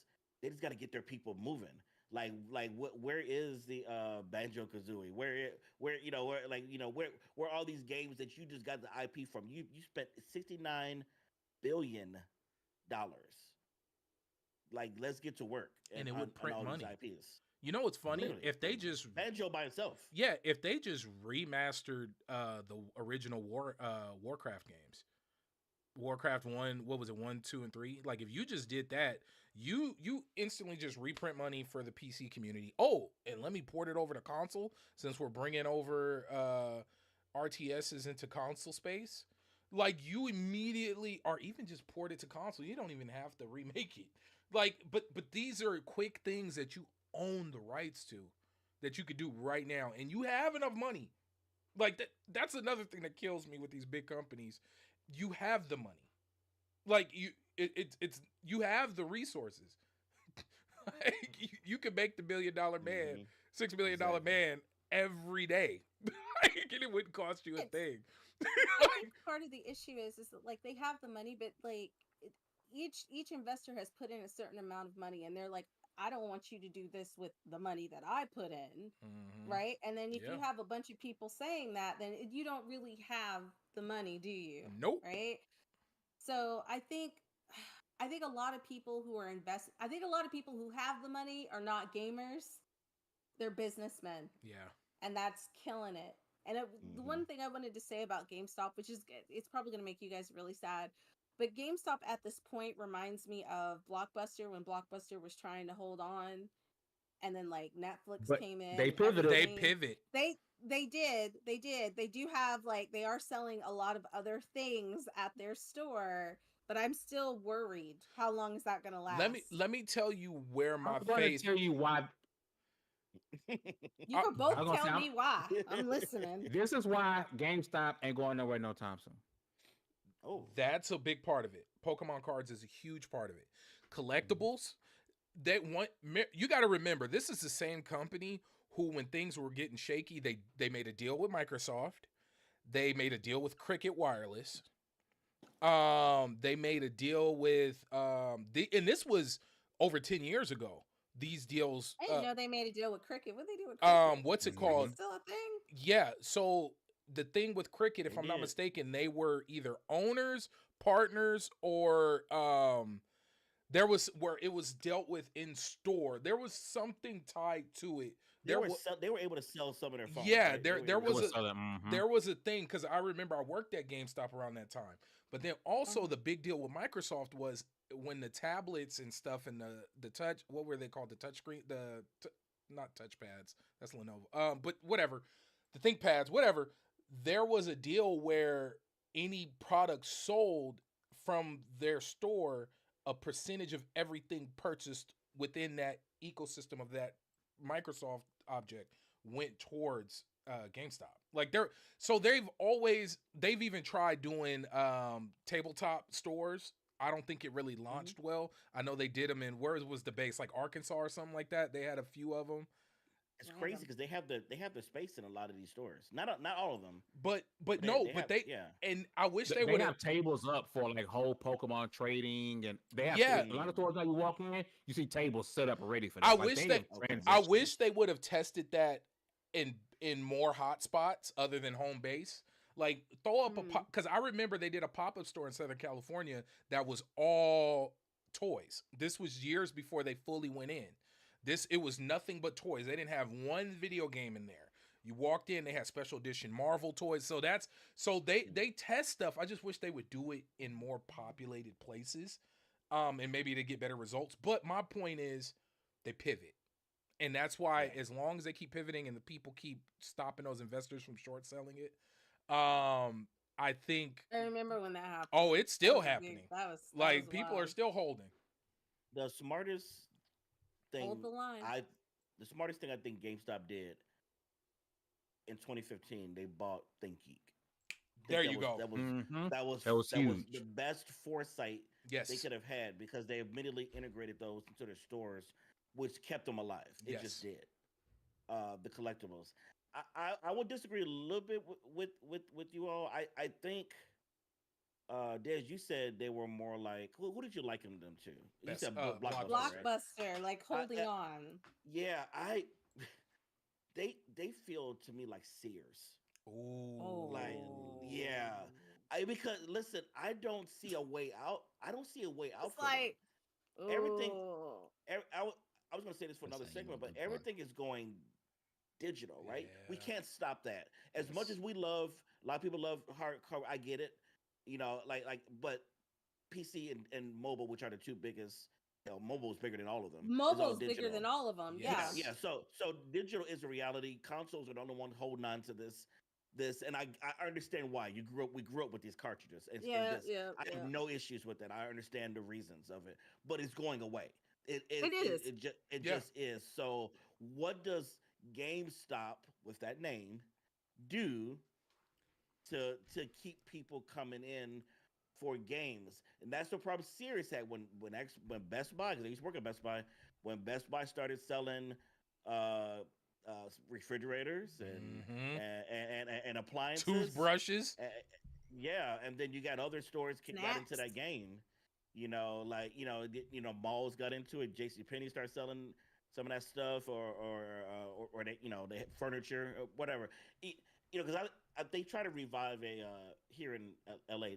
got to get their people moving. Where is the Banjo Kazooie? Where all these games that you just got the IP from? You spent $69 billion. Like, let's get to work. And it would print all money. These IPs. You know what's funny? Literally. If they just Banjo by itself. Yeah, if they just remastered the original Warcraft games. Warcraft 1, what was it, 1, 2, and 3? Like if you just did that, you instantly just reprint money for the PC community. Oh, and let me port it over to console since we're bringing over RTSs into console space. Like you immediately, or even just port it to console. You don't even have to remake it. Like, but these are quick things that you own the rights to, that you could do right now, and you have enough money. Like that's another thing that kills me with these big companies. You have the money, like it's you have the resources. Like, you can make the $1 billion man, $6 million man every day, and it wouldn't cost you a thing. I think part of the issue is that like they have the money, but like each investor has put in a certain amount of money, and they're like, I don't want you to do this with the money that I put in, right? And then if you have a bunch of people saying that, then you don't really have the money, do you? Nope. Right? So I think a lot of people who are I think a lot of people who have the money are not gamers. They're businessmen. Yeah. And that's killing it. And the one thing I wanted to say about GameStop, which is, it's probably going to make you guys really sad, but GameStop at this point reminds me of Blockbuster, when Blockbuster was trying to hold on, and then like Netflix But came in. they pivoted. They pivot. They did. They do have, like, they are selling a lot of other things at their store, but I'm still worried. How long is that going to last? Let me tell you where my I'm going to faith. tell you why. You can both tell me why. I'm listening. This is why GameStop ain't going nowhere no time soon. Oh, That's a big part of it. Pokemon cards is a huge part of it. Collectibles, you got to remember, this is the same company who, when things were getting shaky, they made a deal with Microsoft. They made a deal with Cricket Wireless. They made a deal with and this was over 10 years ago. These deals. I didn't know they made a deal with Cricket. What did they do with Cricket? What's it Is called? Cricket still a thing? Yeah. So the thing with Cricket, if I'm not mistaken, they were either owners, partners, or there was where it was dealt with in store. There was something tied to it. They were able to sell some of their phones. Yeah, right? there was a thing, because I remember I worked at GameStop around that time. But then also the big deal with Microsoft was when the tablets and stuff and the touch, what were they called? The touch screen, not touchpads. That's Lenovo. But whatever, the ThinkPads, whatever. There was a deal where any product sold from their store, a percentage of everything purchased within that ecosystem of that Microsoft object went towards GameStop. Like they've even tried doing tabletop stores. I don't think it really launched well. I know they did them in, where was the base, like Arkansas or something like that. They had a few of them. It's crazy because they have the space in a lot of these stores. Not all of them. But and I wish they would have tables up for like whole Pokemon trading, and they have a lot of stores that you walk in, you see tables set up ready for that. I wish they would have tested that in more hotspots other than home base. Like throw up because I remember they did a pop-up store in Southern California that was all toys. This was years before they fully went in. It was nothing but toys. They didn't have one video game in there. You walked in, they had special edition Marvel toys. So they test stuff. I just wish they would do it in more populated places, and maybe to get better results. But my point is, they pivot, and that's why as long as they keep pivoting and the people keep stopping those investors from short selling it, I think. I remember when that happened. Oh, it's still happening. That was people wild. are still holding. The smartest thing. Hold the line. The smartest thing I think GameStop did in 2015, they bought ThinkGeek. There you go. That was huge. The best foresight yes. they could have had, because they immediately integrated those into their stores, which kept them alive. It just did. The collectibles. I would disagree a little bit with you all. I think Des, you said they were more like, who did you liken them to? You said Blockbuster. Blockbuster, right? like holding on. Yeah, they feel to me like Sears. Ooh. Like, yeah. Because listen, I don't see a way out. I don't see a way out. It's like everything. I was going to say this for another segment, but everything is going digital, right? Yeah. We can't stop that. As much as we love, a lot of people love hardcover. I get it. You know, but PC and mobile, which are the two biggest. Mobile is bigger than all of them. Mobile is bigger than all of them. Yeah. Yeah. So digital is a reality. Consoles are the only one holding on to this, and I understand why. We grew up with these cartridges. And I have no issues with that. I understand the reasons of it, but it's going away. It just is. So what does GameStop with that name do to keep people coming in for games? And that's the problem Series had when Best Buy, because I used to work at Best Buy, when Best Buy started selling refrigerators and appliances, toothbrushes. and then you got other stores kicked out into that game. Malls got into it. JCPenney started selling some of that stuff, or they had furniture or whatever. Because they try to revive here in LA,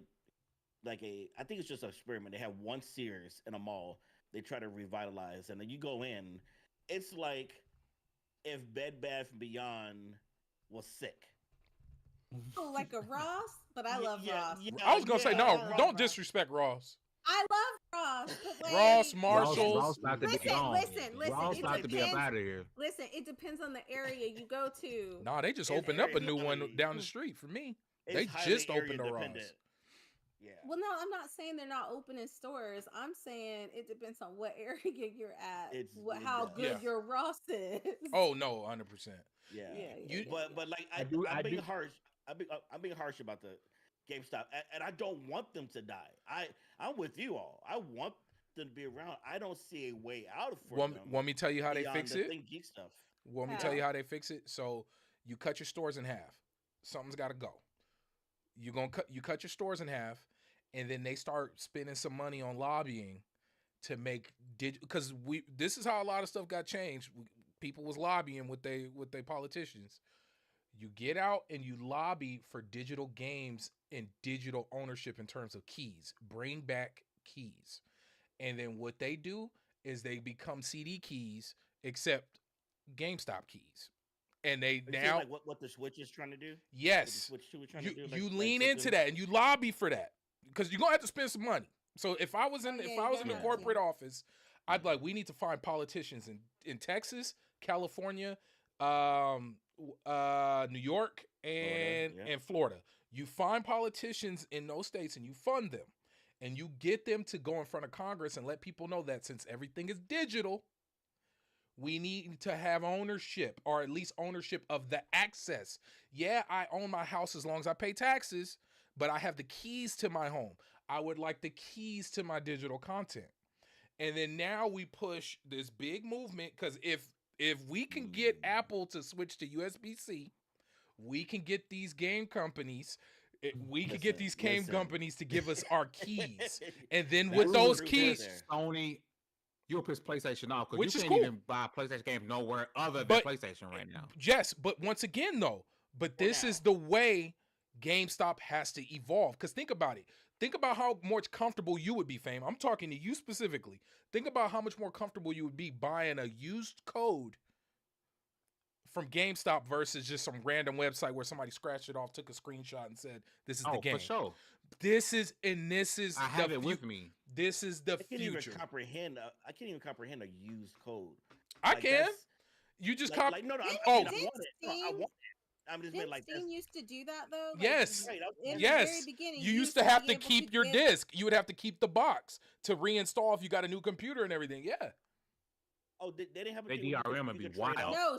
like I think it's just an experiment. They have one Sears in a mall. They try to revitalize, and then you go in, it's like if Bed Bath and Beyond was sick. Oh, like a Ross, but I love Ross. I was gonna say no. I Don't love disrespect Ross. I love Ross, but like, Ross, Marshalls. Ross about to be gone. listen. Ross It about to be up depends. out of here. Listen, it depends on the area you go to. Nah, they just It's opened up a area new one highly- down the street for me. It's They highly just area opened a Ross. dependent. Yeah. Well, no, I'm not saying they're not opening stores. I'm saying it depends on what area you're at, It how does. good Yeah. your Ross is. Oh no, 100%. Yeah. Yeah. But like I do- I'm I being do- harsh. I'm being harsh about the GameStop, and I don't want them to die. I'm with you all. I want them to be around. I don't see a way out for them. Want me to tell you how they beyond fix the it? Think Geek stuff. Want me to How? tell you how they fix it? So you cut your stores in half. Something's got to go. You cut your stores in half, and then they start spending some money on lobbying to make because this is how a lot of stuff got changed. People was lobbying with they politicians. You get out and you lobby for digital games and digital ownership in terms of keys. Bring back keys. And then what they do is they become CD keys, except GameStop keys. And they Are you saying, now like what the Switch is trying to do. yes, What the Switch 2 is trying to do. you like lean into something- that and you lobby for that because you're gonna have to spend some money. So if I was in Oh, yeah, if I was in you're the gonna have corporate office, I'd like we need to find politicians in Texas, California, New York, and yeah. Florida. You find politicians in those states and you fund them, and you get them to go in front of Congress and let people know that since everything is digital, we need to have ownership, or at least ownership of the access. Yeah, I own my house as long as I pay taxes, but I have the keys to my home. I would like the keys to my digital content. And then now we push this big movement because if we can get Apple to switch to USB-C, we can get these game companies. We can get these game Listen. companies to give us our keys, and then That's with those true keys, there. Sony, you'll piss PlayStation off because Which you is can't cool. even buy a PlayStation game nowhere other than But- PlayStation right now. yes, but once again though, this now. is the way GameStop has to evolve. Because think about it. Think about how much comfortable you would be, Fame. I'm talking to you specifically. Think about how much more comfortable you would be buying a used code from GameStop versus just some random website where somebody scratched it off, took a screenshot, and said, "This is the game." For sure. This is the I have it with me. This is the I can't future. even comprehend. I can't even comprehend a used code. I Like, can. that's- You just no. Didn't- I oh. want it. No, I Steam- want it. I'm just Didn't being like Steam this. used to do that though? Like, Yes. Right, in the Yes. very beginning, You used to have be to able keep your get- disc. You would have to keep the box to reinstall if you got a new computer and everything. Yeah. Oh, they didn't have a They thing where you DRM could- would you be could trade wild. off? No,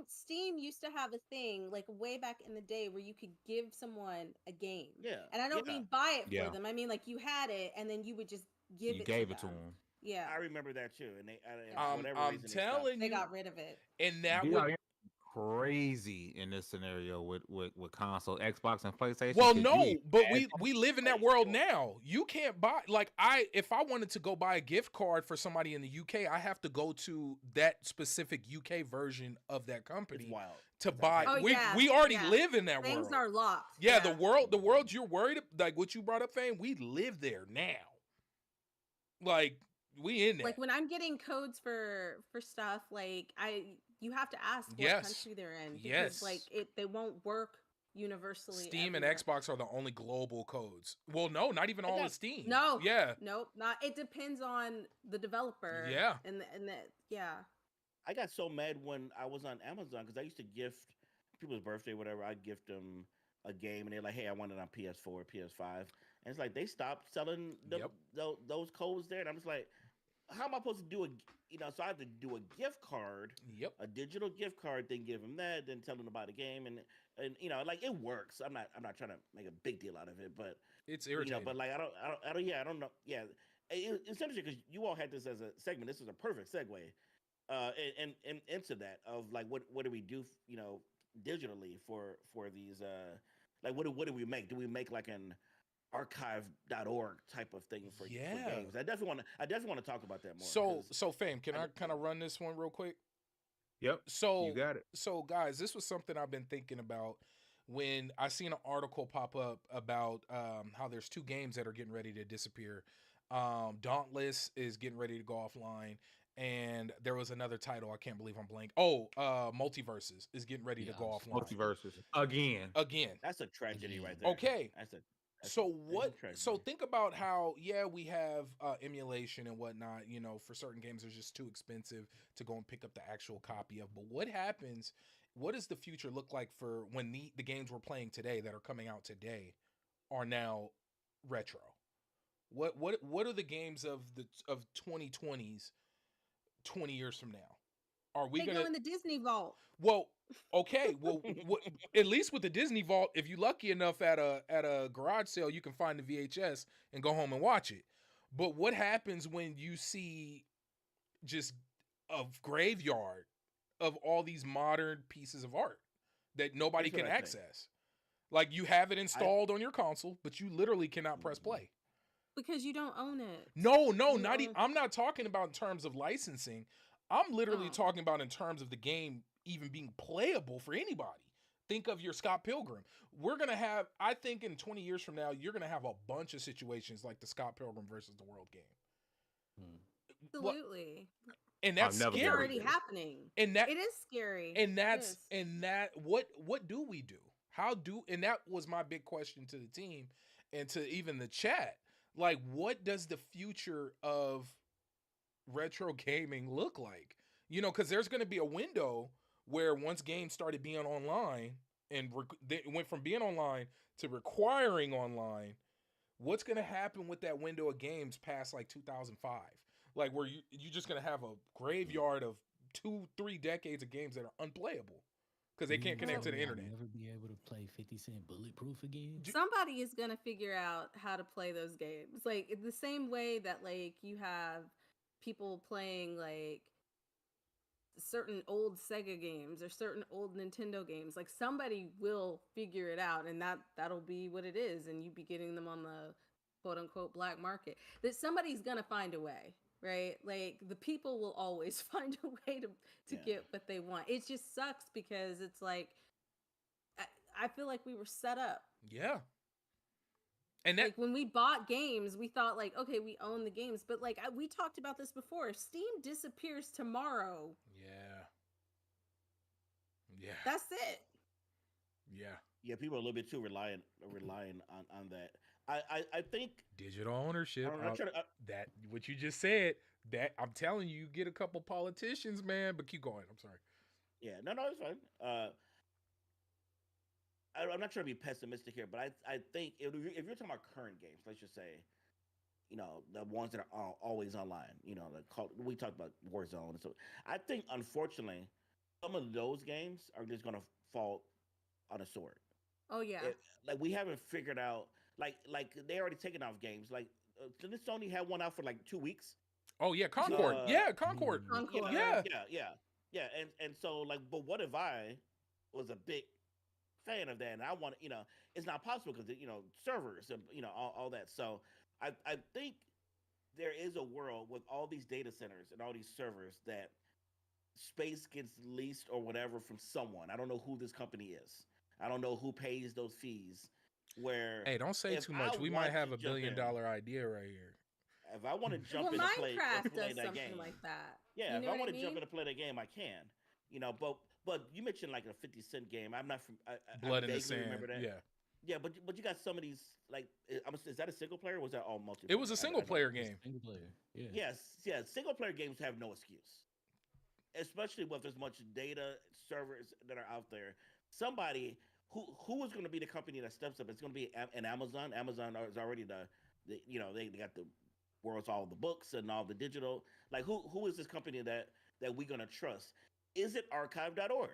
Steam used to have a thing like way back in the day where you could give someone a game. Yeah. And I don't yeah. mean buy it Yeah. for them. I mean like you had it and then you would just give You it gave to it to them. them. Yeah. I remember that too, and they for I'm whatever reason telling They you. got rid of it. And that DRM would crazy in this scenario with console, Xbox, and PlayStation. well, 'cause no, you but add we live in that world now. You can't buy like if I wanted to go buy a gift card for somebody in the UK, I have to go to that specific UK version of that It's company wild. to It's buy. outrageous. Oh, we yeah, we already yeah. live in that Things world. are locked. Yeah, the world you're worried like what you brought up, Fame, we live there now. Like we in there. Like when I'm getting codes for stuff, like you have to ask what Yes. country they're in because Yes. like they won't work universally. Steam and everywhere. Xbox are the only global codes. Well, no, not even all got- of Steam. No. Yeah. Nope, not. It depends on the developer. Yeah. and yeah. I got so mad when I was on Amazon because I used to gift people's birthday, whatever. I'd gift them a game, and they're like, "Hey, I want it on PS4, PS5," and it's like they stopped selling those codes there, and I'm just like, "How am I supposed to do So I had to do a gift card, Yep. a digital gift card, then give them that, then tell them about the game, and like it works. I'm not trying to make a big deal out of it, but It's irritating. but like I don't know. Yeah, it's interesting because you all had this as a segment. This is a perfect segue, and into that of like what do we do, digitally for these like what do we make? Do we make like an archive.org type of thing for games. I definitely want to talk about that more. So Fame, can I kind of run this one real quick? Yep. So you got it. So guys, this was something I've been thinking about when I seen an article pop up about how there's 2 games that are getting ready to disappear. Dauntless is getting ready to go offline, and there was another title, I can't believe I'm blank. Multiverses is getting ready to go offline. Multiverses again. That's a tragedy right there. Okay. So tragedy. think about how we have emulation and whatnot, for certain games they're just too expensive to go and pick up the actual copy of. But what does the future look like for when the games we're playing today that are coming out today are now retro? What are the games of 2020s 20 years from now? Are we going to go in the Disney vault? Well, okay. Well, at least with the Disney Vault, if you're lucky enough at a garage sale, you can find the VHS and go home and watch it. But what happens when you see just a graveyard of all these modern pieces of art that nobody can access? Like, you have it installed on your console, but you literally cannot press play. Because you don't own it. No, not even. I'm not talking about in terms of licensing. I'm literally talking about in terms of the game even being playable for anybody. Think of your Scott Pilgrim. We're going to have, I think in 20 years from now, you're going to have a bunch of situations like the Scott Pilgrim versus the World game. Absolutely. And that's scary. It's already happening. And that, it is scary. And what do we do? And that was my big question to the team and to even the chat. Like, what does the future of retro gaming look like? Because there's going to be a window where once games started being online and they went from being online to requiring online, what's going to happen with that window of games past like 2005? Like, where you're just going to have a graveyard of 2-3 decades of games that are unplayable because they can't connect to the internet. Never be able to play 50 Cent Bulletproof again. Somebody is going to figure out how to play those games. Like, the same way that, like, you have people playing, like, certain old Sega games or certain old Nintendo games. Like, somebody will figure it out, and that'll be what it is, and you'd be getting them on the quote-unquote black market. That somebody's going to find a way, right? Like, the people will always find a way to get what they want. It just sucks because it's like, I feel like we were set up. Yeah. And that, like, when we bought games, we thought, like, okay, we own the games. But, like, we talked about this before. If Steam disappears tomorrow. Yeah. That's it. Yeah. Yeah, people are a little bit too relying on that. I think digital ownership. That what you just said. That I'm telling you, you get a couple politicians, man. But keep going. I'm sorry. Yeah, no, it's fine. I'm not trying to be pessimistic here, but I think if you're talking about current games, let's just say, the ones that are always online, we talked about Warzone and so. I think unfortunately, some of those games are just gonna fall on a sword. Oh yeah. Like, we haven't figured out, like they already taken off games. Like, didn't Sony have one out for like 2 weeks? Oh yeah, Concord. Concord. Yeah. And so, like, but what if I was a big fan of that and I want, it's not possible because servers and all that. So I think there is a world with all these data centers and all these servers that space gets leased or whatever from someone. I don't know who this company is. I don't know who pays those fees. Hey, don't say too much. We might have $1 billion idea right here. If I want to jump in and play that game, like that. Yeah, if I want to jump in and play that game, I can. But you mentioned like a 50 Cent game. I'm not from Blood in the Sand. Remember that. Yeah, but you got some of these, like, is that a single player or was that all multiplayer? It was a single player game. Single player. Yeah. Yes. Single player games have no excuse, especially with as much data servers that are out there. Somebody who is going to be the company that steps up? It's going to be an Amazon. Amazon is already they got the world's all the books and all the digital. Like, who is this company that we're going to trust? Is it archive.org?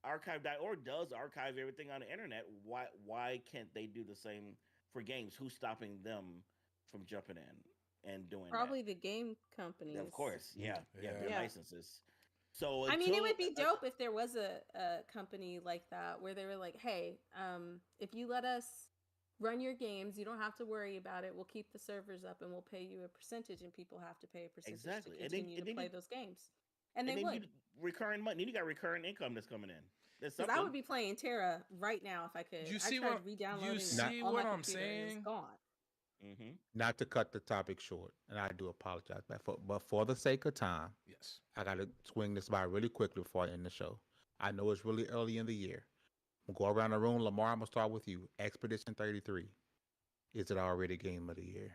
Archive.org does archive everything on the internet. Why can't they do the same for games? Who's stopping them from jumping in and doing Probably that? the game companies. Of course. Yeah. Their licenses. So I mean, it would be dope if there was a company like that where they were like, hey, if you let us run your games. You don't have to worry about it. We'll keep the servers up and we'll pay you a percentage, and people have to pay a percentage Exactly. to continue to play those games. And And they then would. you recurring money. Then you got recurring income that's coming in. There's Because something. I would be playing Terra right now if I could. You I see tried what- re-downloading you it see on what my I'm computer and it's saying? gone. Mm-hmm. Not to cut the topic short, and I do apologize, but for the sake of time, Yes. I got to swing this by really quickly before I end the show. I know it's really early in the year. We'll go around the room. Lamar, I'm going to start with you. Expedition 33. Is it already game of the year?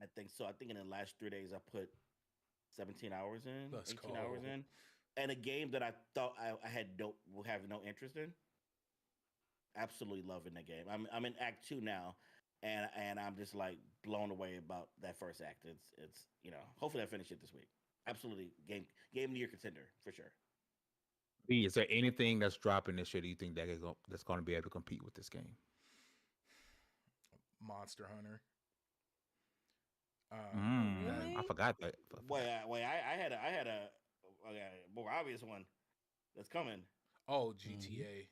I think so. I think in the last 3 days I put 17 hours in, Let's 18 hours go. in, and a game that I thought I had will have no interest in. Absolutely loving the game. I'm in Act 2 now, and I'm just like blown away about that first act. It's hopefully I finish it this week. Absolutely game of the year contender for sure. B, is there anything that's dropping this year that you think that's going to be able to compete with this game? Monster Hunter. Really? I forgot that. Wait, I had a more obvious one that's coming. Oh, GTA.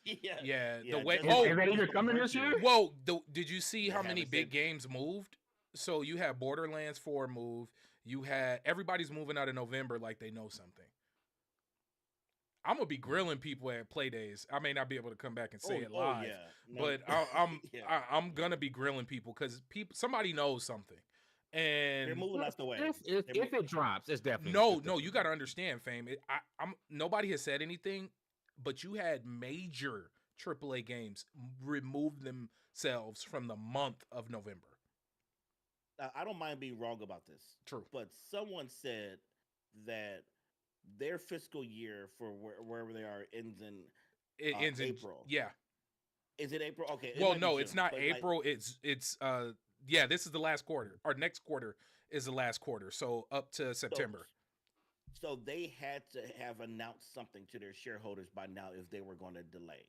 Yeah. yeah. The way. just- Oh, Is that even coming this year? Whoa! Did you see They how many haven't big said- games moved? So you had Borderlands 4 move. You had everybody's moving out of November like they know something. I'm gonna be grilling people at play days. I may not be able to come back and say it live, yeah. No, but yeah. I'm gonna be grilling people because somebody knows something. They're And moving out the way. If it drops, it's definitely no, you got to understand, Fame. I'm nobody has said anything, but you had major AAA games remove themselves from the month of November. I don't mind being wrong about this. True. But someone said that their fiscal year for wherever they are ends in It ends in April. Yeah. Is it April? Okay. it Well, might be no, June, it's not but, like, April. It's yeah. This is the last quarter. Our next quarter is the last quarter. So up to September. So they had to have announced something to their shareholders by now if they were going to delay.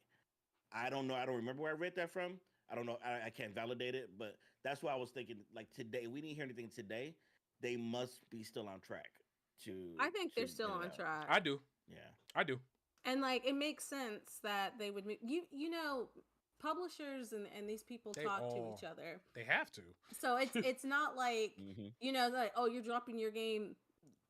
I don't know. I don't remember where I read that from. I don't know. I can't validate it, but that's why I was thinking. Like today, we didn't hear anything today. They must be still on track to. I think they're to still get it on out. track. I do. Yeah. I do. And like it makes sense that they would you know publishers and these people They talk to all- each other. They have to. So it's not like Mhm. like, oh, you're dropping your game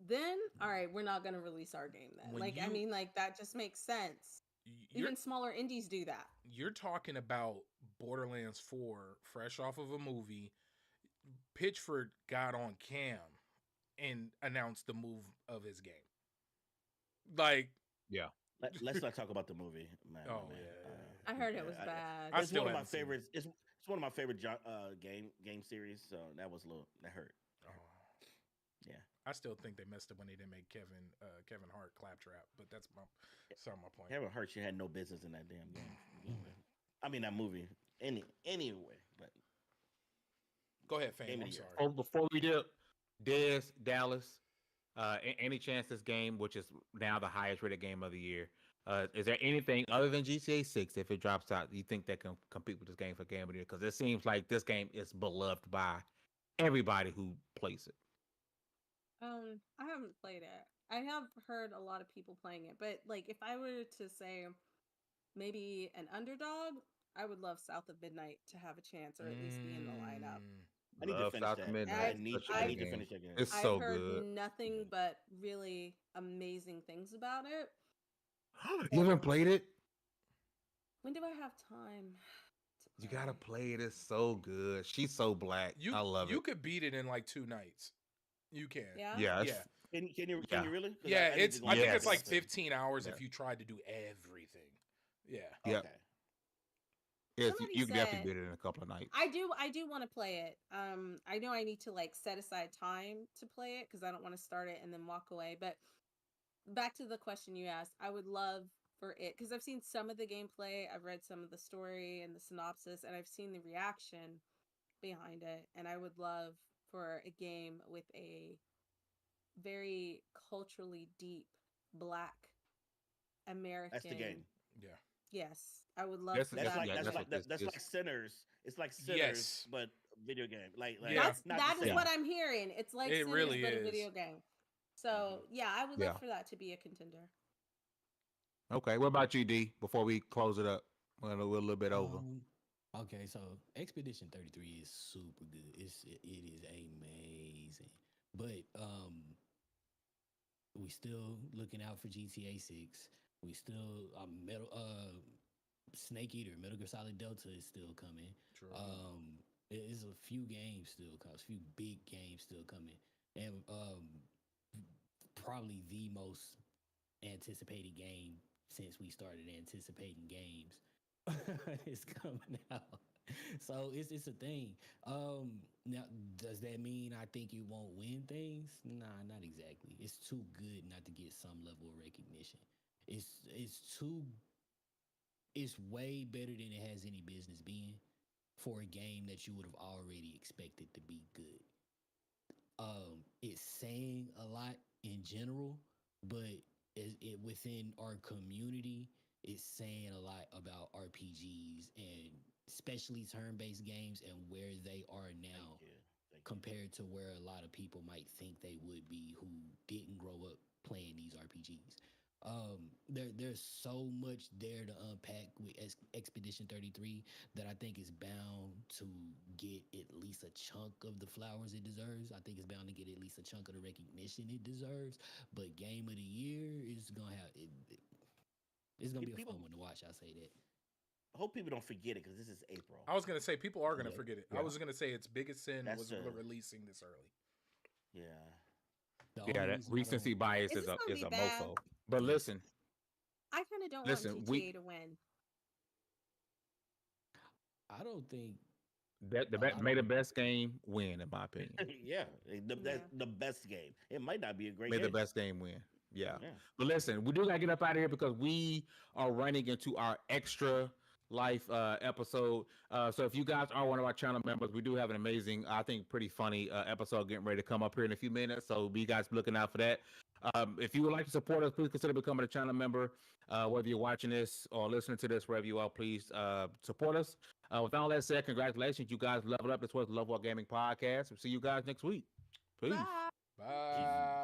then? All right, we're not going to release our game then. When Like I you- mean like that just makes sense. You're, Even smaller indies do that. you're talking about Borderlands 4 fresh off of a movie. Pitchford got on cam and announced the move of his game. Like, Let's not talk about the movie, man. Oh, man. yeah. I heard it was I- bad. I It's still one of my haven't seen it. favorites. It's one of my favorite game series. So that was a little that hurt. Yeah. I still think they messed up when they didn't make Kevin Hart Claptrap, but that's my point. Kevin Hart, she had no business in that damn game. I mean that movie. Anyway, but Go ahead, Fame. Game of I'm the year. sorry. Before we dip, Dez, Dallas, any chance this game, which is now the highest rated game of the year, is there anything other than GTA 6, if it drops out, you think that can compete with this game for game of the year? Because it seems like this game is beloved by everybody who plays it. I haven't played it. I have heard a lot of people playing it, but like if I were to say maybe an underdog, I would love South of Midnight to have a chance or at least be in the lineup. I need to Love finish South that. Midnight. I It's need such a I good need to game. finish that game. It's I've so heard good. nothing but really amazing things about it. You haven't played it? When do I have time? to You gotta play? play it. It's so good. She's so black. I love You it. could beat it in like 2 nights. You can. Yeah. Yeah, Yeah. Can you Yeah. really? 'Cause Yeah, I need it's. to I think Yes. it's like Yes. 15 hours Yeah. if you tried to do everything. Yeah. Yeah. Okay. Yes, Somebody you can definitely said- beat it in a couple of nights. I do want to play it. I know I need to like set aside time to play it because I don't want to start it and then walk away. But back to the question you asked, I would love for it because I've seen some of the gameplay, I've read some of the story and the synopsis, and I've seen the reaction behind it. And I would love for a game with a very culturally deep Black American. That's the game. Yeah. Yes, I would love That's- for That's Yeah, like that. that's that's what like this that's is. like Sinners. It's like Sinners, Yes. but video game. Like Yeah. That's not that the is same. what I'm hearing. It's like It Sinners, really but a is. video game. So yeah, I would Yeah. love for that to be a contender. Okay, what about you, D? Before we close it up, We're a little bit over. Okay, so Expedition 33 is super good. It is amazing. But we still looking out for GTA 6. We still Snake Eater, Metal Gear Solid Delta is still coming. True. It is a few games still coming, a few big games still coming, and probably the most anticipated game since we started anticipating games is coming out. So it's a thing. Now, does that mean I think it won't win things? Nah, not exactly. It's too good not to get some level of recognition. It's too. It's way better than it has any business being for a game that you would have already expected to be good. It's saying a lot in general, but it within our community, it's saying a lot about RPGs and especially turn-based games and where they are now compared to where a lot of people might think they would be who didn't grow up playing these RPGs. There's so much there to unpack with Expedition 33 that I think is bound to get at least a chunk of the flowers it deserves. I think it's bound to get at least a chunk of the recognition it deserves. But Game of the Year is gonna have it's gonna be a fun one to watch. I'll say that. I hope people don't forget it because this is April. I was gonna say people are gonna forget it. I was gonna say its biggest sin was releasing this early. Yeah. That recency bias is a mofo. But listen, I kind of don't want GTA to win. I don't think that made the best game win, in my opinion. Yeah, the best game. It might not be a great Made game. the best game win. Yeah. But listen, we do gotta get up out of here because we are running into our extra life episode. So if you guys are one of our channel members, we do have an amazing, I think pretty funny episode getting ready to come up here in a few minutes. So be guys looking out for that. If you would like to support us, please consider becoming a channel member. Whether you're watching this or listening to this, wherever you are, please support us. With all that said, congratulations. You guys leveled up. This was the Love War Gaming Podcast. We'll see you guys next week. Peace. Bye. Bye.